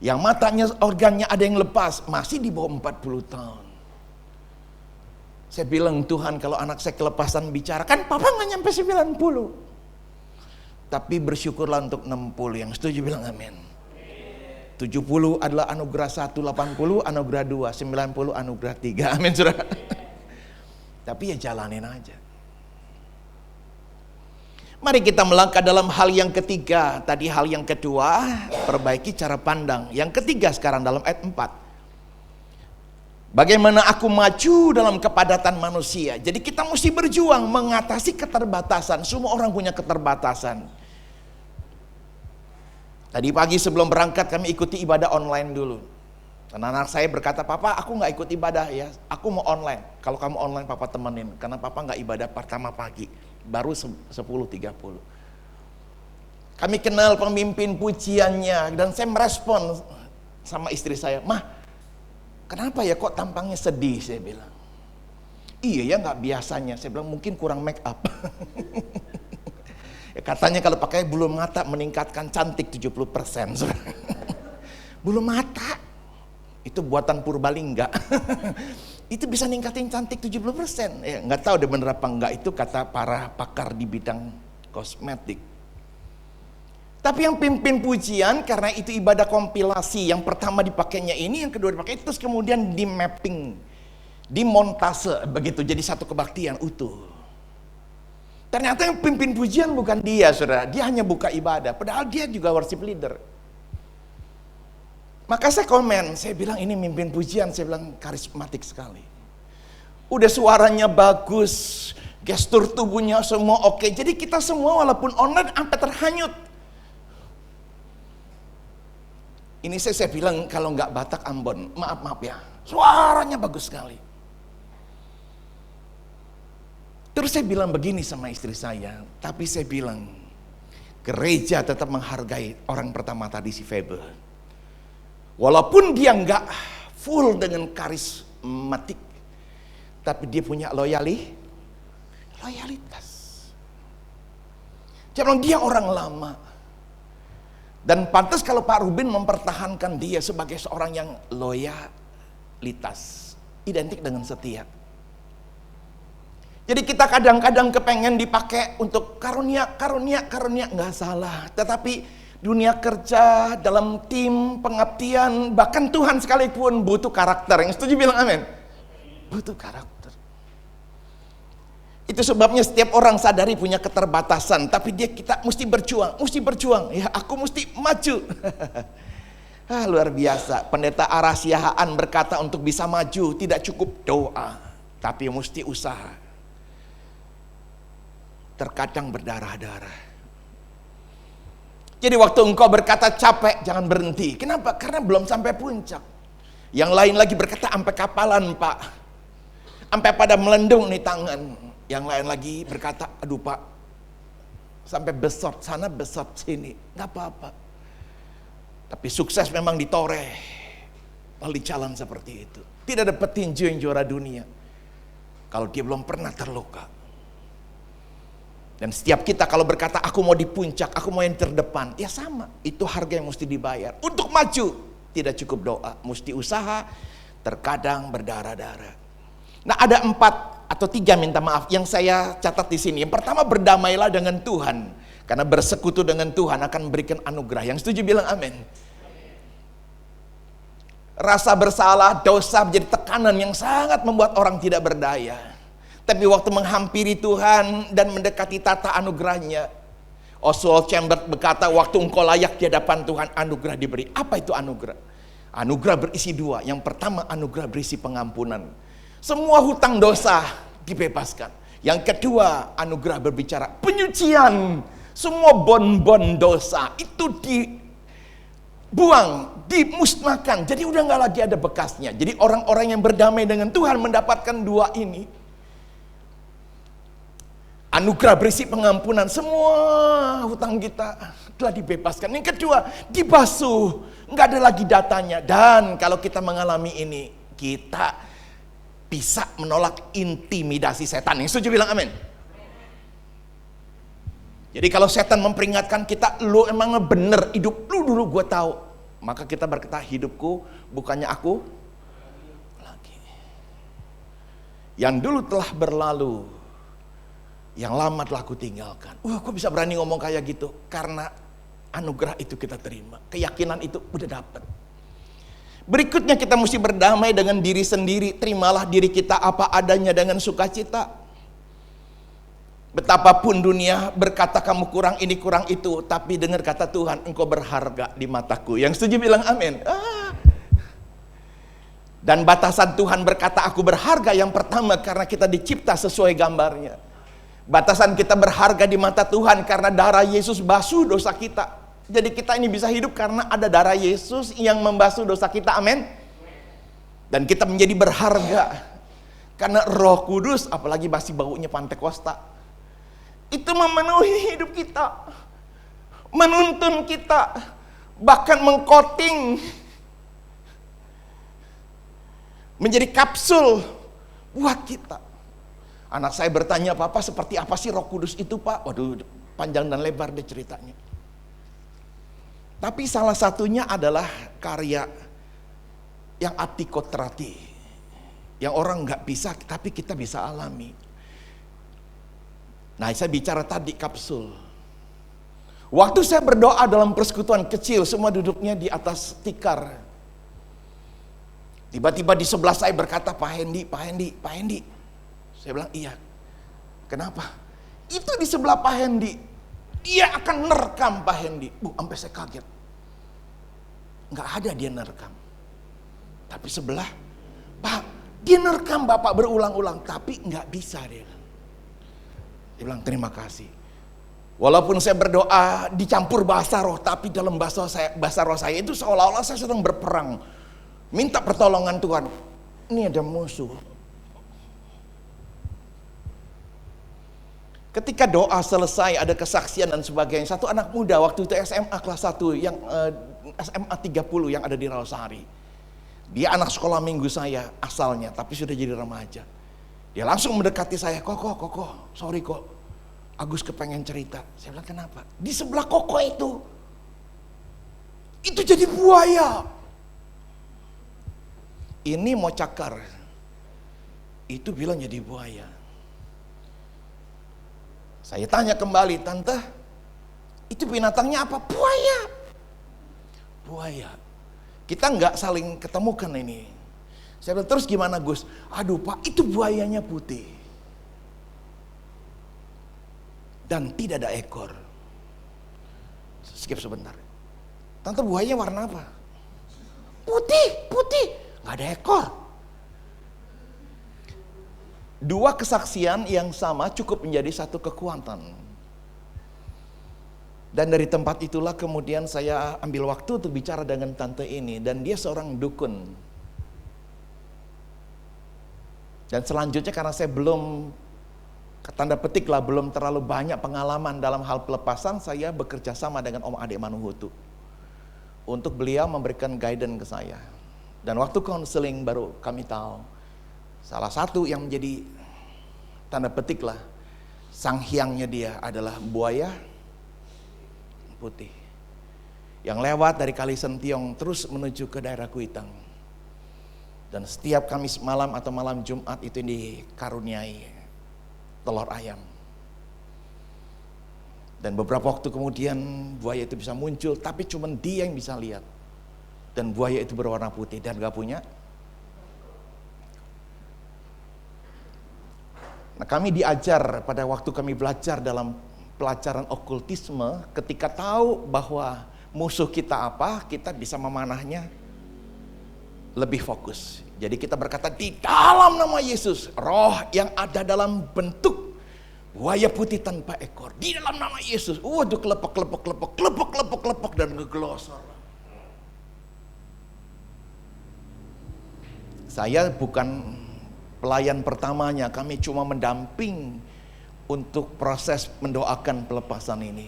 Yang matanya, organnya ada yang lepas, masih di bawah 40 tahun. Saya bilang, Tuhan, kalau anak saya kelepasan bicara, kan papa nggak nyampe 90. Tapi bersyukurlah untuk 60. Yang setuju bilang amin. 70 adalah anugerah 1, 80 anugerah 2, 90 anugerah 3. Amin, saudara. Tapi ya jalanin aja. Mari kita melangkah dalam hal yang ketiga. Tadi hal yang kedua, perbaiki cara pandang. Yang ketiga sekarang dalam ayat 4. Bagaimana aku maju dalam kepadatan manusia. Jadi kita mesti berjuang mengatasi keterbatasan. Semua orang punya keterbatasan. Tadi pagi sebelum berangkat kami ikuti ibadah online dulu. Karena anak saya berkata, Papa aku gak ikut ibadah ya, aku mau online. Kalau kamu online Papa temenin, karena Papa gak ibadah pertama pagi. Baru 10.30. Kami kenal pemimpin pujiannya, dan saya merespon sama istri saya, Mah, kenapa ya kok tampangnya sedih? Saya bilang, iya ya gak biasanya. Saya bilang mungkin kurang make up. Ya, katanya kalau pakai bulu mata meningkatkan cantik 70%. Bulu mata itu buatan Purbalingga. Itu bisa ningkatin cantik 70%. Ya, nggak tahu deh bener apa enggak, itu kata para pakar di bidang kosmetik. Tapi yang pimpin pujian, karena itu ibadah kompilasi, yang pertama dipakainya ini, yang kedua dipakai, terus kemudian di mapping, dimontase begitu, jadi satu kebaktian utuh. Ternyata yang pimpin pujian bukan dia, saudara. Dia hanya buka ibadah, padahal dia juga worship leader. Maka saya komen, saya bilang ini mimpin pujian, saya bilang karismatik sekali. Udah suaranya bagus, gestur tubuhnya semua oke. Jadi kita semua walaupun online sampai terhanyut. Ini saya bilang kalau nggak Batak Ambon, maaf ya, suaranya bagus sekali. Terus saya bilang begini sama istri saya, tapi saya bilang gereja tetap menghargai orang pertama tadi si Febe. Walaupun dia nggak full dengan karismatik, tapi dia punya loyalitas. Dia bilang dia orang lama. Dan pantas kalau Pak Rubin mempertahankan dia sebagai seorang yang loyalitas, identik dengan setia. Jadi kita kadang-kadang kepengen dipakai untuk karunia, nggak salah. Tetapi dunia kerja, dalam tim, pengabdian, bahkan Tuhan sekalipun butuh karakter. Yang setuju bilang amin. Butuh karakter. Itu sebabnya setiap orang sadari punya keterbatasan, tapi kita mesti berjuang. Ya, aku mesti maju. Luar biasa. Pendeta Arasiahaan berkata untuk bisa maju tidak cukup doa, tapi mesti usaha. Terkadang berdarah-darah. Jadi waktu engkau berkata capek, jangan berhenti. Kenapa? Karena belum sampai puncak. Yang lain lagi berkata sampai kapalan Pak, sampai pada melendung nih tangan. Yang lain lagi berkata, aduh Pak, sampai besot sana besot sini, nggak apa-apa. Tapi sukses memang ditoreh melalui jalan seperti itu. Tidak ada petinju yang juara dunia kalau dia belum pernah terluka. Dan setiap kita kalau berkata aku mau di puncak, aku mau yang terdepan, ya sama, itu harga yang mesti dibayar. Untuk maju tidak cukup doa, mesti usaha, terkadang berdarah-darah. Nah, ada 4 atau 3 minta maaf yang saya catat di sini. Yang pertama, berdamailah dengan Tuhan, karena bersekutu dengan Tuhan akan memberikan anugerah. Yang setuju bilang amin. Rasa bersalah, dosa menjadi tekanan yang sangat membuat orang tidak berdaya. Tapi waktu menghampiri Tuhan dan mendekati tata anugerahnya, Oswald Chambers berkata, waktu engkau layak di hadapan Tuhan, anugerah diberi. Apa itu anugerah? Anugerah berisi 2. Yang pertama, anugerah berisi pengampunan. Semua hutang dosa dibebaskan. Yang kedua, anugerah berbicara penyucian. Semua bon-bon dosa itu buang, dimusnahkan. Jadi udah nggak lagi ada bekasnya. Jadi orang-orang yang berdamai dengan Tuhan mendapatkan dua ini. Anugerah berisi pengampunan, semua hutang kita telah dibebaskan. Yang kedua, dibasuh, nggak ada lagi datanya. Dan kalau kita mengalami ini, kita bisa menolak intimidasi setan. Yang setuju bilang amin. Jadi kalau setan memperingatkan kita, lu emang bener, hidup lu dulu gue tahu. Maka kita berkata, hidupku bukannya aku lagi. Yang dulu telah berlalu, yang lama telah aku tinggalkan. Kok bisa berani ngomong kayak gitu? Karena anugerah itu kita terima. Keyakinan itu udah dapet. Berikutnya kita mesti berdamai dengan diri sendiri. Terimalah diri kita apa adanya dengan sukacita. Betapapun dunia berkata kamu kurang ini kurang itu, tapi dengar kata Tuhan, engkau berharga di mataku. Yang setuju bilang amin. Dan batasan Tuhan berkata aku berharga yang pertama karena kita dicipta sesuai gambarnya. Batasan kita berharga di mata Tuhan karena darah Yesus basuh dosa kita. Jadi kita ini bisa hidup karena ada darah Yesus yang membasuh dosa kita, amin. Dan kita menjadi berharga karena Roh Kudus, apalagi masih baunya Pantekosta, itu memenuhi hidup kita, menuntun kita, bahkan mengcoating menjadi kapsul buat kita. Anak saya bertanya, Papa seperti apa sih Roh Kudus itu, Pak? Waduh, panjang dan lebar deh ceritanya. Tapi salah satunya adalah karya yang atikotrati, yang orang nggak bisa, tapi kita bisa alami. Nah, saya bicara tadi kapsul. Waktu saya berdoa dalam persekutuan kecil, semua duduknya di atas tikar. Tiba-tiba di sebelah saya berkata, Pak Hendy. Saya bilang, iya. Kenapa? Itu di sebelah Pak Hendy. Dia akan nerekam Pak Hendy. Sampai saya kaget. Nggak ada dia nerekam. Tapi sebelah, Pak, dia nerekam Bapak berulang-ulang. Tapi nggak bisa dia. Dia bilang, terima kasih. Walaupun saya berdoa dicampur bahasa roh, tapi dalam bahasa roh saya itu seolah-olah saya sedang berperang. Minta pertolongan Tuhan. Ini ada musuh. Ketika doa selesai, ada kesaksian dan sebagainya. Satu anak muda waktu itu SMA kelas 1, yang SMA 30 yang ada di Rawasari. Dia anak sekolah minggu saya asalnya, tapi sudah jadi remaja. Dia langsung mendekati saya, Koko, sorry kok. Agus kepengen cerita. Saya bilang, kenapa? Di sebelah Koko itu jadi buaya. Ini mau cakar. Itu bilang jadi buaya. Saya tanya kembali, Tante, itu binatangnya apa? Buaya. Kita nggak saling ketemukan ini. Saya bilang, terus gimana Gus? Aduh Pak, itu buayanya putih. Dan tidak ada ekor. Skip sebentar. Tante, buayanya warna apa? Putih. Nggak ada ekor. Dua kesaksian yang sama cukup menjadi satu kekuatan. Dan dari tempat itulah kemudian saya ambil waktu untuk bicara dengan tante ini. Dan dia seorang dukun. Dan selanjutnya karena saya belum, tanda petik lah, belum terlalu banyak pengalaman dalam hal pelepasan, saya bekerja sama dengan Om Ade Manuhutu. Untuk beliau memberikan guidance ke saya. Dan waktu counseling baru kami tahu. Salah satu yang menjadi tanda petik lah, sang hyangnya dia adalah buaya putih. Yang lewat dari Kali Sentiong terus menuju ke daerah Kuitang. Dan setiap Kamis malam atau malam Jumat itu dikaruniai telur ayam. Dan beberapa waktu kemudian buaya itu bisa muncul, tapi cuma dia yang bisa lihat. Dan buaya itu berwarna putih dan gak punya. Nah, kami diajar pada waktu kami belajar dalam pelajaran okultisme, ketika tahu bahwa musuh kita apa, kita bisa memanahnya lebih fokus. Jadi kita berkata, di dalam nama Yesus, roh yang ada dalam bentuk buaya putih tanpa ekor, di dalam nama Yesus, waduh kelepek dan ngeglosor. Saya bukan pelayan pertamanya, kami cuma mendamping untuk proses mendoakan pelepasan ini.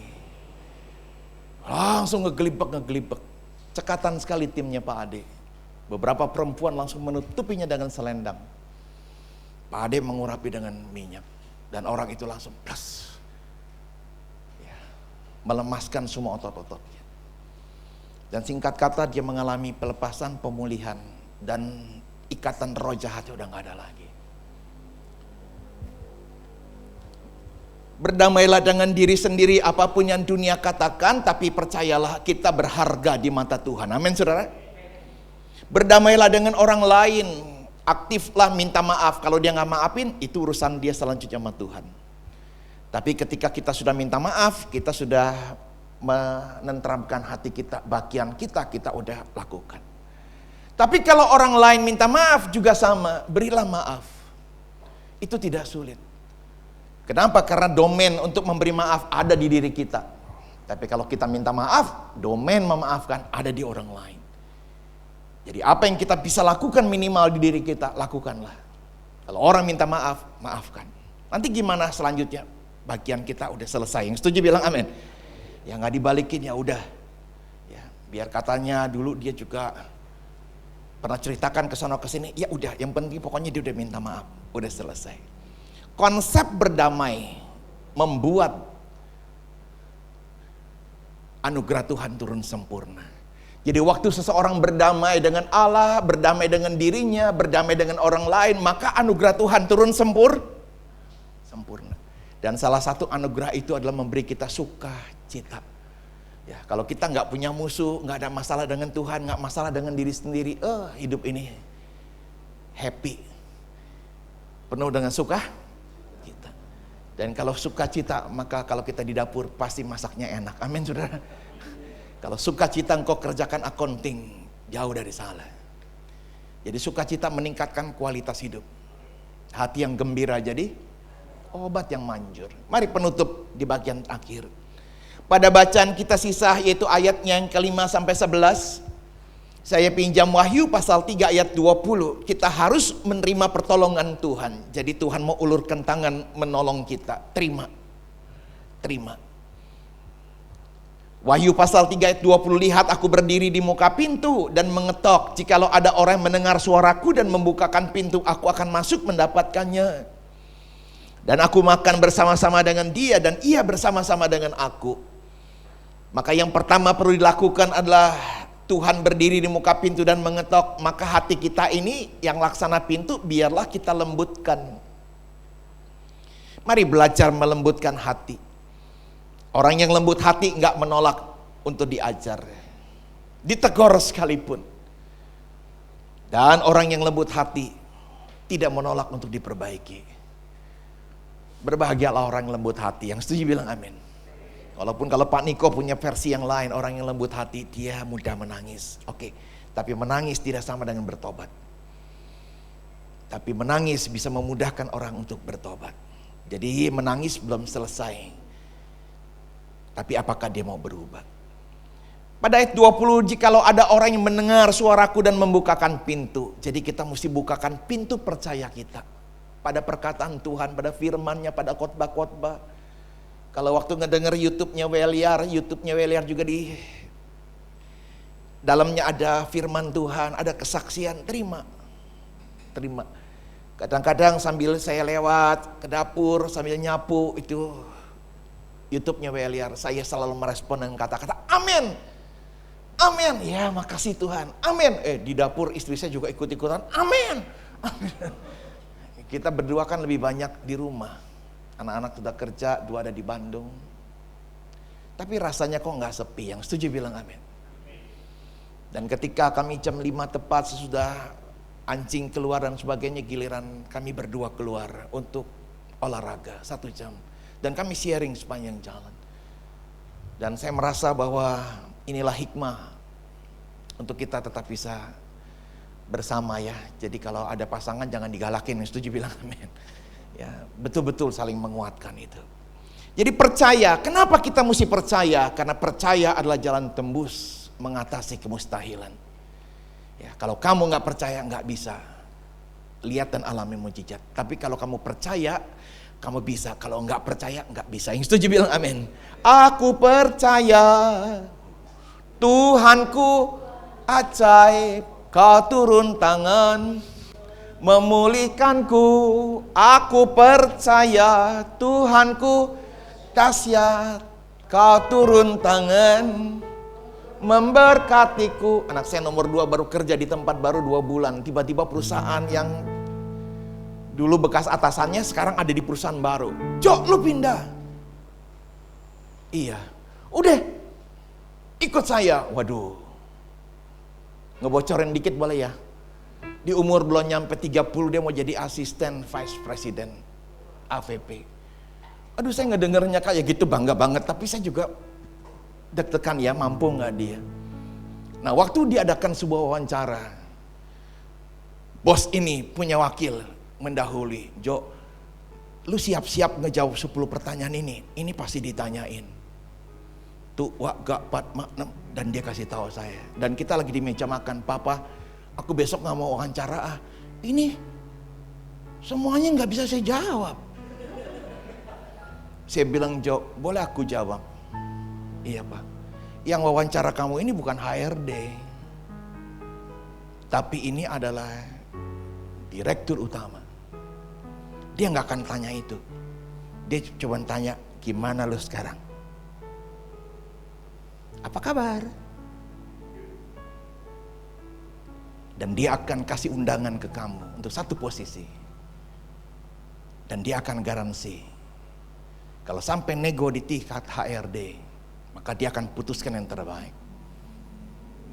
Langsung ngegelibek. Cekatan sekali timnya Pak Ade. Beberapa perempuan langsung menutupinya dengan selendang. Pak Ade mengurapi dengan minyak. Dan orang itu langsung plus. Ya, melemaskan semua otot-ototnya. Dan singkat kata dia mengalami pelepasan, pemulihan. Dan ikatan roh jahat udah gak ada lagi. Berdamailah dengan diri sendiri, apapun yang dunia katakan, tapi percayalah kita berharga di mata Tuhan. Amin saudara. Berdamailah dengan orang lain, aktiflah minta maaf. Kalau dia gak maafin, itu urusan dia selanjutnya sama Tuhan. Tapi ketika kita sudah minta maaf, kita sudah menenteramkan hati kita, bagian kita udah lakukan. Tapi kalau orang lain minta maaf juga sama, berilah maaf. Itu tidak sulit. Kenapa? Karena domain untuk memberi maaf ada di diri kita. Tapi kalau kita minta maaf, domain memaafkan ada di orang lain. Jadi apa yang kita bisa lakukan minimal di diri kita, lakukanlah. Kalau orang minta maaf, maafkan. Nanti gimana selanjutnya? Bagian kita udah selesai. Yang setuju bilang amin. Yang gak dibalikin ya udah. Ya, biar katanya dulu dia juga pernah ceritakan ke sana ke sini. Ya udah, yang penting pokoknya dia udah minta maaf, udah selesai. Konsep berdamai membuat anugerah Tuhan turun sempurna. Jadi waktu seseorang berdamai dengan Allah, berdamai dengan dirinya, berdamai dengan orang lain, maka anugerah Tuhan turun sempurna. Dan salah satu anugerah itu adalah memberi kita sukacita. Ya, kalau kita nggak punya musuh, nggak ada masalah dengan Tuhan, nggak masalah dengan diri sendiri, hidup ini happy, penuh dengan sukacita. Dan kalau sukacita, maka kalau kita di dapur pasti masaknya enak. Amin saudara. Kalau sukacita engkau kerjakan accounting, jauh dari salah. Jadi sukacita meningkatkan kualitas hidup. Hati yang gembira jadi obat yang manjur. Mari penutup di bagian akhir. Pada bacaan kita sisa yaitu ayatnya yang ke-5-11. Saya pinjam Wahyu pasal 3 ayat 20. Kita harus menerima pertolongan Tuhan. Jadi Tuhan mau ulurkan tangan menolong kita. Terima. Wahyu pasal 3 ayat 20. Lihat aku berdiri di muka pintu dan mengetok. Jikalau ada orang yang mendengar suaraku dan membukakan pintu, aku akan masuk mendapatkannya. Dan aku makan bersama-sama dengan dia dan ia bersama-sama dengan aku. Maka yang pertama perlu dilakukan adalah Tuhan berdiri di muka pintu dan mengetok. Maka hati kita ini yang laksana pintu, biarlah kita lembutkan. Mari belajar melembutkan hati. Orang yang lembut hati nggak menolak untuk diajar, ditegur sekalipun. Dan orang yang lembut hati tidak menolak untuk diperbaiki. Berbahagialah orang yang lembut hati. Yang setuju bilang amin. Walaupun kalau Pak Niko punya versi yang lain, orang yang lembut hati dia mudah menangis. Oke, tapi menangis tidak sama dengan bertobat. Tapi menangis bisa memudahkan orang untuk bertobat. Jadi menangis belum selesai. Tapi apakah dia mau berubah? Pada ayat 20, jikalau ada orang yang mendengar suaraku dan membukakan pintu. Jadi kita mesti bukakan pintu percaya kita. Pada perkataan Tuhan, pada firman-Nya, pada khotbah-khotbah. Kalau waktu ngedenger YouTube-nya Weliar juga di dalamnya ada firman Tuhan, ada kesaksian, terima. Kadang-kadang sambil saya lewat ke dapur, sambil nyapu, itu YouTube-nya Weliar, saya selalu merespon dengan kata-kata amin. Amin. Ya, makasih Tuhan. Amin. Di dapur istri saya juga ikut-ikutan. Amin. Kita berdua kan lebih banyak di rumah. Anak-anak sudah kerja, 2 ada di Bandung. Tapi rasanya kok nggak sepi. Yang setuju bilang amin. Dan ketika kami jam 5 tepat sesudah anjing keluar dan sebagainya, giliran kami berdua keluar untuk olahraga 1 jam. Dan kami sharing sepanjang jalan. Dan saya merasa bahwa inilah hikmah untuk kita tetap bisa bersama ya. Jadi kalau ada pasangan jangan digalakin, yang setuju bilang amin. Ya, betul-betul saling menguatkan itu. Jadi percaya, kenapa kita mesti percaya? Karena percaya adalah jalan tembus mengatasi kemustahilan. Ya, kalau kamu nggak percaya nggak bisa. lihat dan alami mujizat. Tapi kalau kamu percaya, kamu bisa. Kalau enggak percaya, enggak bisa. Yang setuju bilang amin. Aku percaya Tuhanku ajaib, kau turun tangan memulihkanku. Aku percaya Tuhanku dahsyat, kau turun tangan memberkatiku. Anak saya nomor 2 baru kerja di tempat baru 2 bulan. Tiba-tiba perusahaan yang dulu bekas atasannya sekarang ada di perusahaan baru. Jok, lu pindah. Iya. Udah, ikut saya. Waduh. Ngebocorin dikit boleh ya. Di umur belum nyampe 30 dia mau jadi asisten vice president AVP. Aduh, saya ngedengernya kayak gitu bangga banget. Tapi saya juga deg-degan ya, mampu nggak dia. Nah, waktu diadakan sebuah wawancara, bos ini punya wakil mendahului. Jo, lu siap-siap ngejawab 10 pertanyaan ini. Ini pasti ditanyain. Tuh, wak, gak, pat, mak, nem. Dan dia kasih tahu saya. Dan kita lagi di meja makan. Papa, aku besok nggak mau wawancara. Ini semuanya nggak bisa saya jawab. Saya bilang, Jo, boleh aku jawab? Iya, Pak. Yang wawancara kamu ini bukan HRD. Tapi ini adalah direktur utama. Dia nggak akan tanya itu. Dia cuma tanya, gimana lu sekarang? Apa kabar? Dan dia akan kasih undangan ke kamu untuk satu posisi. Dan dia akan garansi, kalau sampai nego di tingkat HRD, maka dia akan putuskan yang terbaik.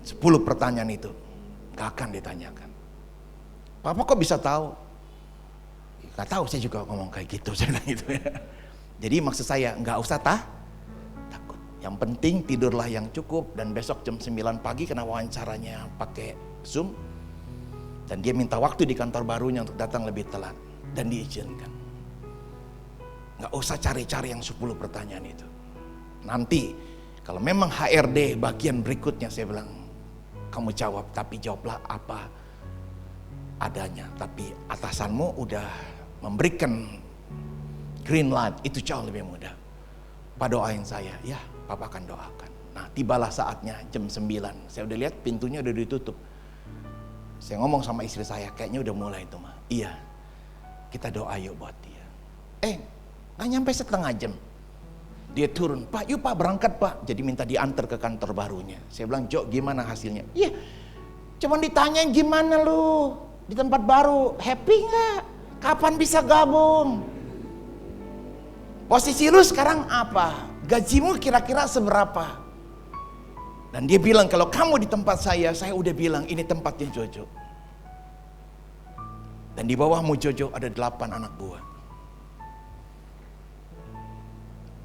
10 pertanyaan itu gak akan ditanyakan. Papa kok bisa tahu? Gak tahu, saya juga ngomong kayak gitu. Saya bilang gitu ya. Jadi maksud saya gak usah takut. Yang penting tidurlah yang cukup. Dan besok jam 9 pagi karena wawancaranya pakai Zoom. Dan dia minta waktu di kantor barunya untuk datang lebih telat. Dan diizinkan. Gak usah cari-cari yang 10 pertanyaan itu. Nanti kalau memang HRD bagian berikutnya, saya bilang, kamu jawab, tapi jawablah apa adanya. Tapi atasanmu udah memberikan green light, itu jauh lebih mudah. Pak, doain saya, ya Papa akan doakan. Nah, tibalah saatnya jam 9, saya udah lihat pintunya udah ditutup. Saya ngomong sama istri saya, kayaknya udah mulai itu mah. Iya, kita doa yuk buat dia. Gak nyampe setengah jam, dia turun, Pak, yuk Pak berangkat Pak. Jadi minta diantar ke kantor barunya. Saya bilang, Jo, gimana hasilnya? Iya, cuman ditanyain gimana lu di tempat baru, happy gak? Kapan bisa gabung? Posisi lu sekarang apa? Gajimu kira-kira seberapa? Dan dia bilang, kalau kamu di tempat saya udah bilang ini tempatnya Jojo. Dan di bawahmu Jojo ada 8 anak buah.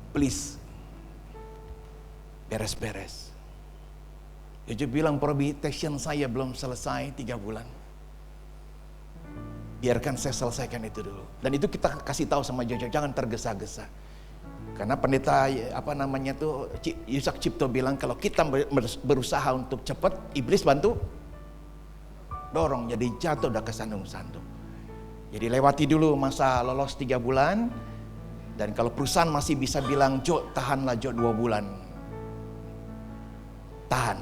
Please, beres-beres. Jojo bilang, probation saya belum selesai 3 bulan. Biarkan saya selesaikan itu dulu. Dan itu kita kasih tahu sama Jojo, jangan tergesa-gesa. Karena pendeta Yusak Cipto bilang, kalau kita berusaha untuk cepat, iblis bantu dorong, jadi jatuh udah kesandung-sandung. Jadi lewati dulu masa lolos 3 bulan. Dan kalau perusahaan masih bisa bilang, Jo, tahanlah Jo 2 bulan. Tahan.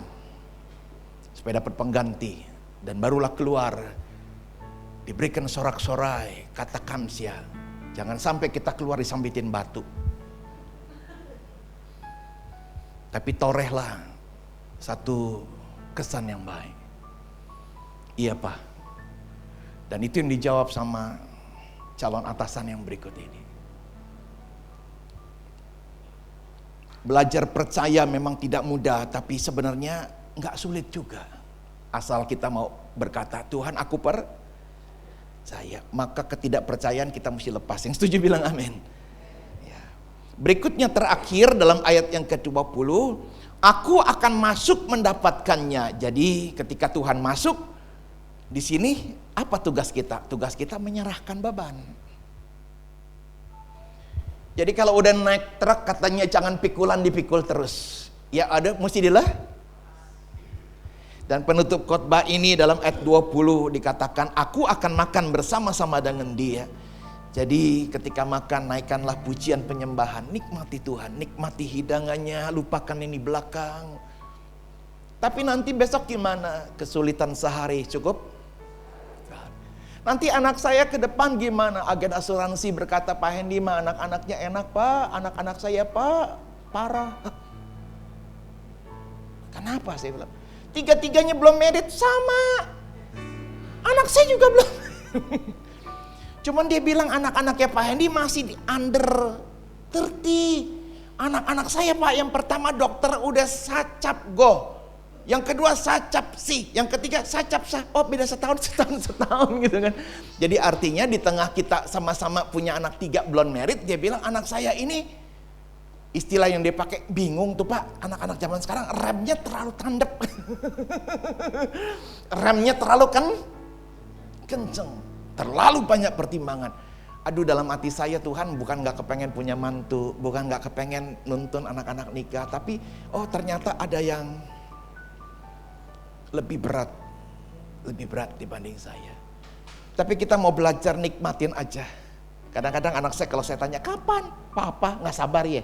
Supaya dapat pengganti. Dan barulah keluar. Diberikan sorak-sorai, kata kamsia. Jangan sampai kita keluar disambitin batu. Tapi torehlah satu kesan yang baik. Iya Pak. Dan itu yang dijawab sama calon atasan yang berikut ini. Belajar percaya memang tidak mudah, tapi sebenarnya nggak sulit juga. Asal kita mau berkata, Tuhan aku percaya. Maka ketidakpercayaan kita mesti lepas. Yang setuju bilang amin. Ya. Berikutnya terakhir dalam ayat yang ke-20, aku akan masuk mendapatkannya. Jadi ketika Tuhan masuk, di sini apa tugas kita? Tugas kita menyerahkan beban. Jadi kalau udah naik truk katanya jangan pikulan dipikul terus. Ya ada mesti Dan penutup khotbah ini dalam ayat 20 dikatakan, aku akan makan bersama-sama dengan dia. Jadi ketika makan, naikkanlah pujian penyembahan, nikmati Tuhan, nikmati hidangannya, lupakan ini belakang. Tapi nanti besok gimana? Kesulitan sehari cukup? Nanti anak saya ke depan gimana? Agen asuransi berkata, Pak Hendy mah anak-anaknya enak Pak, anak-anak saya Pak parah. Kenapa saya bilang? Tiga-tiganya belum married, sama. Anak saya juga belum. Cuman dia bilang anak-anaknya Pak Hendy masih di under 30. Anak-anak saya Pak, yang pertama dokter udah sacap go. Yang kedua sacap si, yang ketiga sacap sa. Oh beda setahun gitu kan. Jadi artinya di tengah kita sama-sama punya anak 3 belum married, dia bilang anak saya ini, istilah yang dia pakai, bingung tuh Pak, anak-anak zaman sekarang remnya terlalu tandep. Remnya terlalu kenceng, terlalu banyak pertimbangan. Aduh, dalam hati saya Tuhan bukan gak kepengen punya mantu, bukan gak kepengen nuntun anak-anak nikah, tapi oh ternyata ada yang lebih berat dibanding saya. Tapi kita mau belajar nikmatin aja. Kadang-kadang anak saya kalau saya tanya, kapan? Papa gak sabar ya?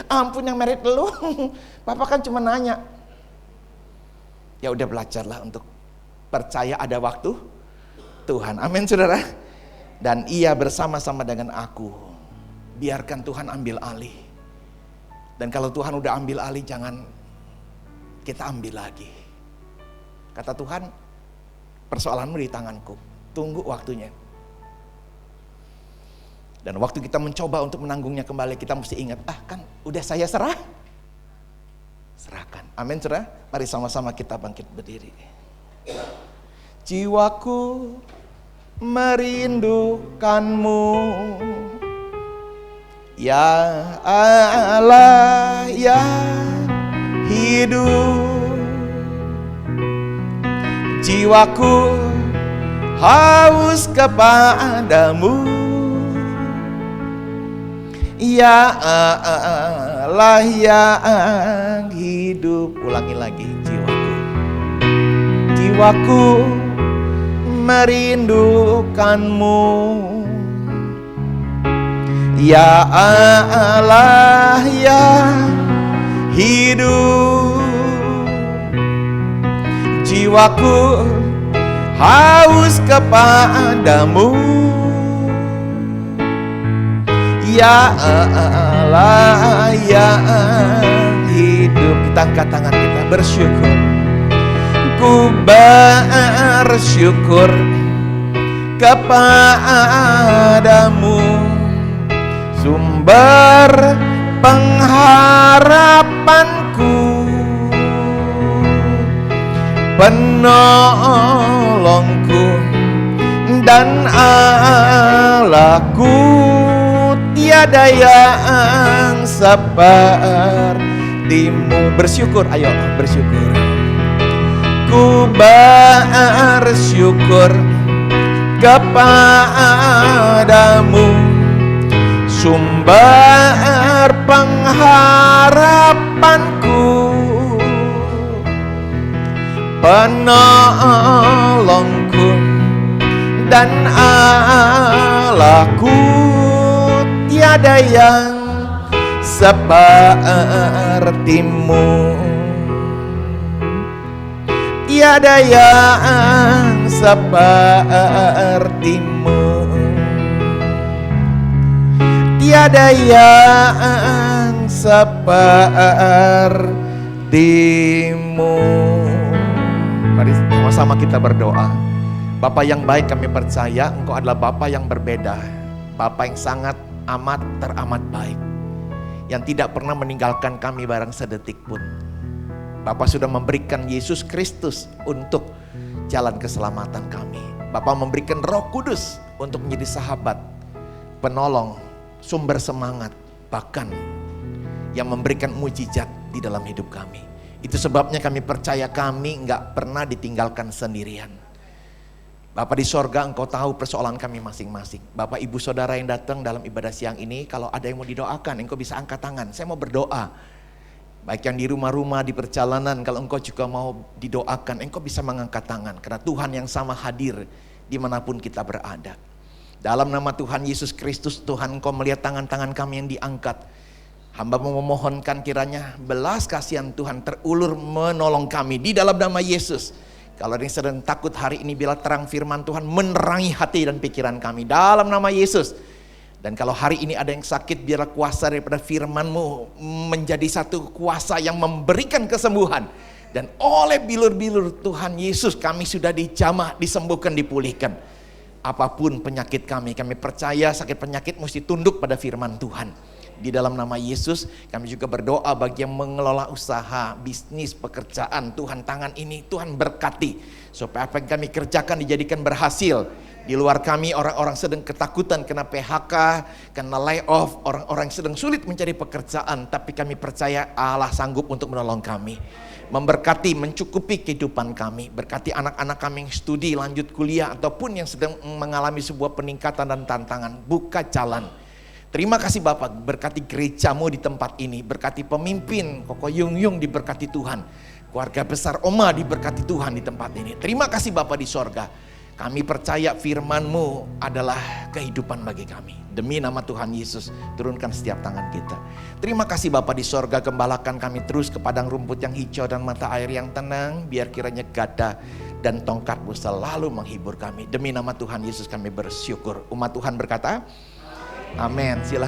Ampun yang married lu. Papa kan cuma nanya. Ya udah belajarlah untuk percaya ada waktu Tuhan. Amin saudara. Dan ia bersama-sama dengan aku. Biarkan Tuhan ambil alih. Dan kalau Tuhan udah ambil alih, jangan kita ambil lagi. Kata Tuhan, persoalanmu di tanganku. Tunggu waktunya. Dan waktu kita mencoba untuk menanggungnya kembali, kita mesti ingat, kan udah saya serahkan. Amin saudara. Mari sama-sama kita bangkit berdiri. Jiwaku merindukanmu, ya Allah ya hidup. Jiwaku haus kepadamu, ya Allah yang hidup. Ulangi lagi, jiwaku merindukanmu, ya Allah yang hidup. Jiwaku haus kepadamu, ya Allah yang hidup. Kita angkat tangan, kita bersyukur. Ku bersyukur kepadamu, sumber pengharapanku, penolongku dan Allahku. Tiada yang sepertimu. Bersyukur, ayo bersyukur. Ku bersyukur kepadamu, sumber pengharapanku, penolongku dan Allahku. Tiada yang sepertimu, tiada yang sepertimu, tiada yang sepertimu. Mari sama-sama kita berdoa. Bapa yang baik, kami percaya Engkau adalah Bapa yang berbeda, Bapa yang sangat amat teramat baik, yang tidak pernah meninggalkan kami barang sedetik pun. Bapa sudah memberikan Yesus Kristus untuk jalan keselamatan kami. Bapa memberikan Roh Kudus untuk menjadi sahabat, penolong, sumber semangat, bahkan yang memberikan mujizat di dalam hidup kami. Itu sebabnya kami percaya kami enggak pernah ditinggalkan sendirian. Bapa di sorga, Engkau tahu persoalan kami masing-masing. Bapak ibu saudara yang datang dalam ibadah siang ini, kalau ada yang mau didoakan, Engkau bisa angkat tangan. Saya mau berdoa. Baik yang di rumah-rumah, di perjalanan, kalau engkau juga mau didoakan, engkau bisa mengangkat tangan. Karena Tuhan yang sama hadir dimanapun kita berada. Dalam nama Tuhan Yesus Kristus, Tuhan engkau melihat tangan-tangan kami yang diangkat. Hamba memohonkan kiranya belas kasihan Tuhan terulur menolong kami di dalam nama Yesus. Kalau ada yang sedang takut hari ini, bila terang firman Tuhan menerangi hati dan pikiran kami dalam nama Yesus. Dan kalau hari ini ada yang sakit, biarlah kuasa daripada firman-Mu menjadi satu kuasa yang memberikan kesembuhan. Dan oleh bilur-bilur Tuhan Yesus kami sudah dijamah, disembuhkan, dipulihkan. Apapun penyakit kami percaya sakit penyakit mesti tunduk pada firman Tuhan. Di dalam nama Yesus kami juga berdoa bagi yang mengelola usaha, bisnis, pekerjaan. Tuhan tangan ini Tuhan berkati. Supaya apa yang kami kerjakan dijadikan berhasil. Di luar kami orang-orang sedang ketakutan kena PHK, kena layoff, orang-orang sedang sulit mencari pekerjaan. Tapi kami percaya Allah sanggup untuk menolong kami. Memberkati, mencukupi kehidupan kami. Berkati anak-anak kami yang studi, lanjut kuliah, ataupun yang sedang mengalami sebuah peningkatan dan tantangan. Buka jalan. Terima kasih Bapak, berkati gerejamu di tempat ini. Berkati pemimpin, Koko Yung Yung diberkati Tuhan. Keluarga besar Oma diberkati Tuhan di tempat ini. Terima kasih Bapak di sorga. Kami percaya firman-Mu adalah kehidupan bagi kami. Demi nama Tuhan Yesus, turunkan setiap tangan kita. Terima kasih Bapa di sorga, gembalakan kami terus ke padang rumput yang hijau dan mata air yang tenang. Biar kiranya gada dan tongkat-Mu selalu menghibur kami. Demi nama Tuhan Yesus kami bersyukur. Umat Tuhan berkata, amin. Silakan.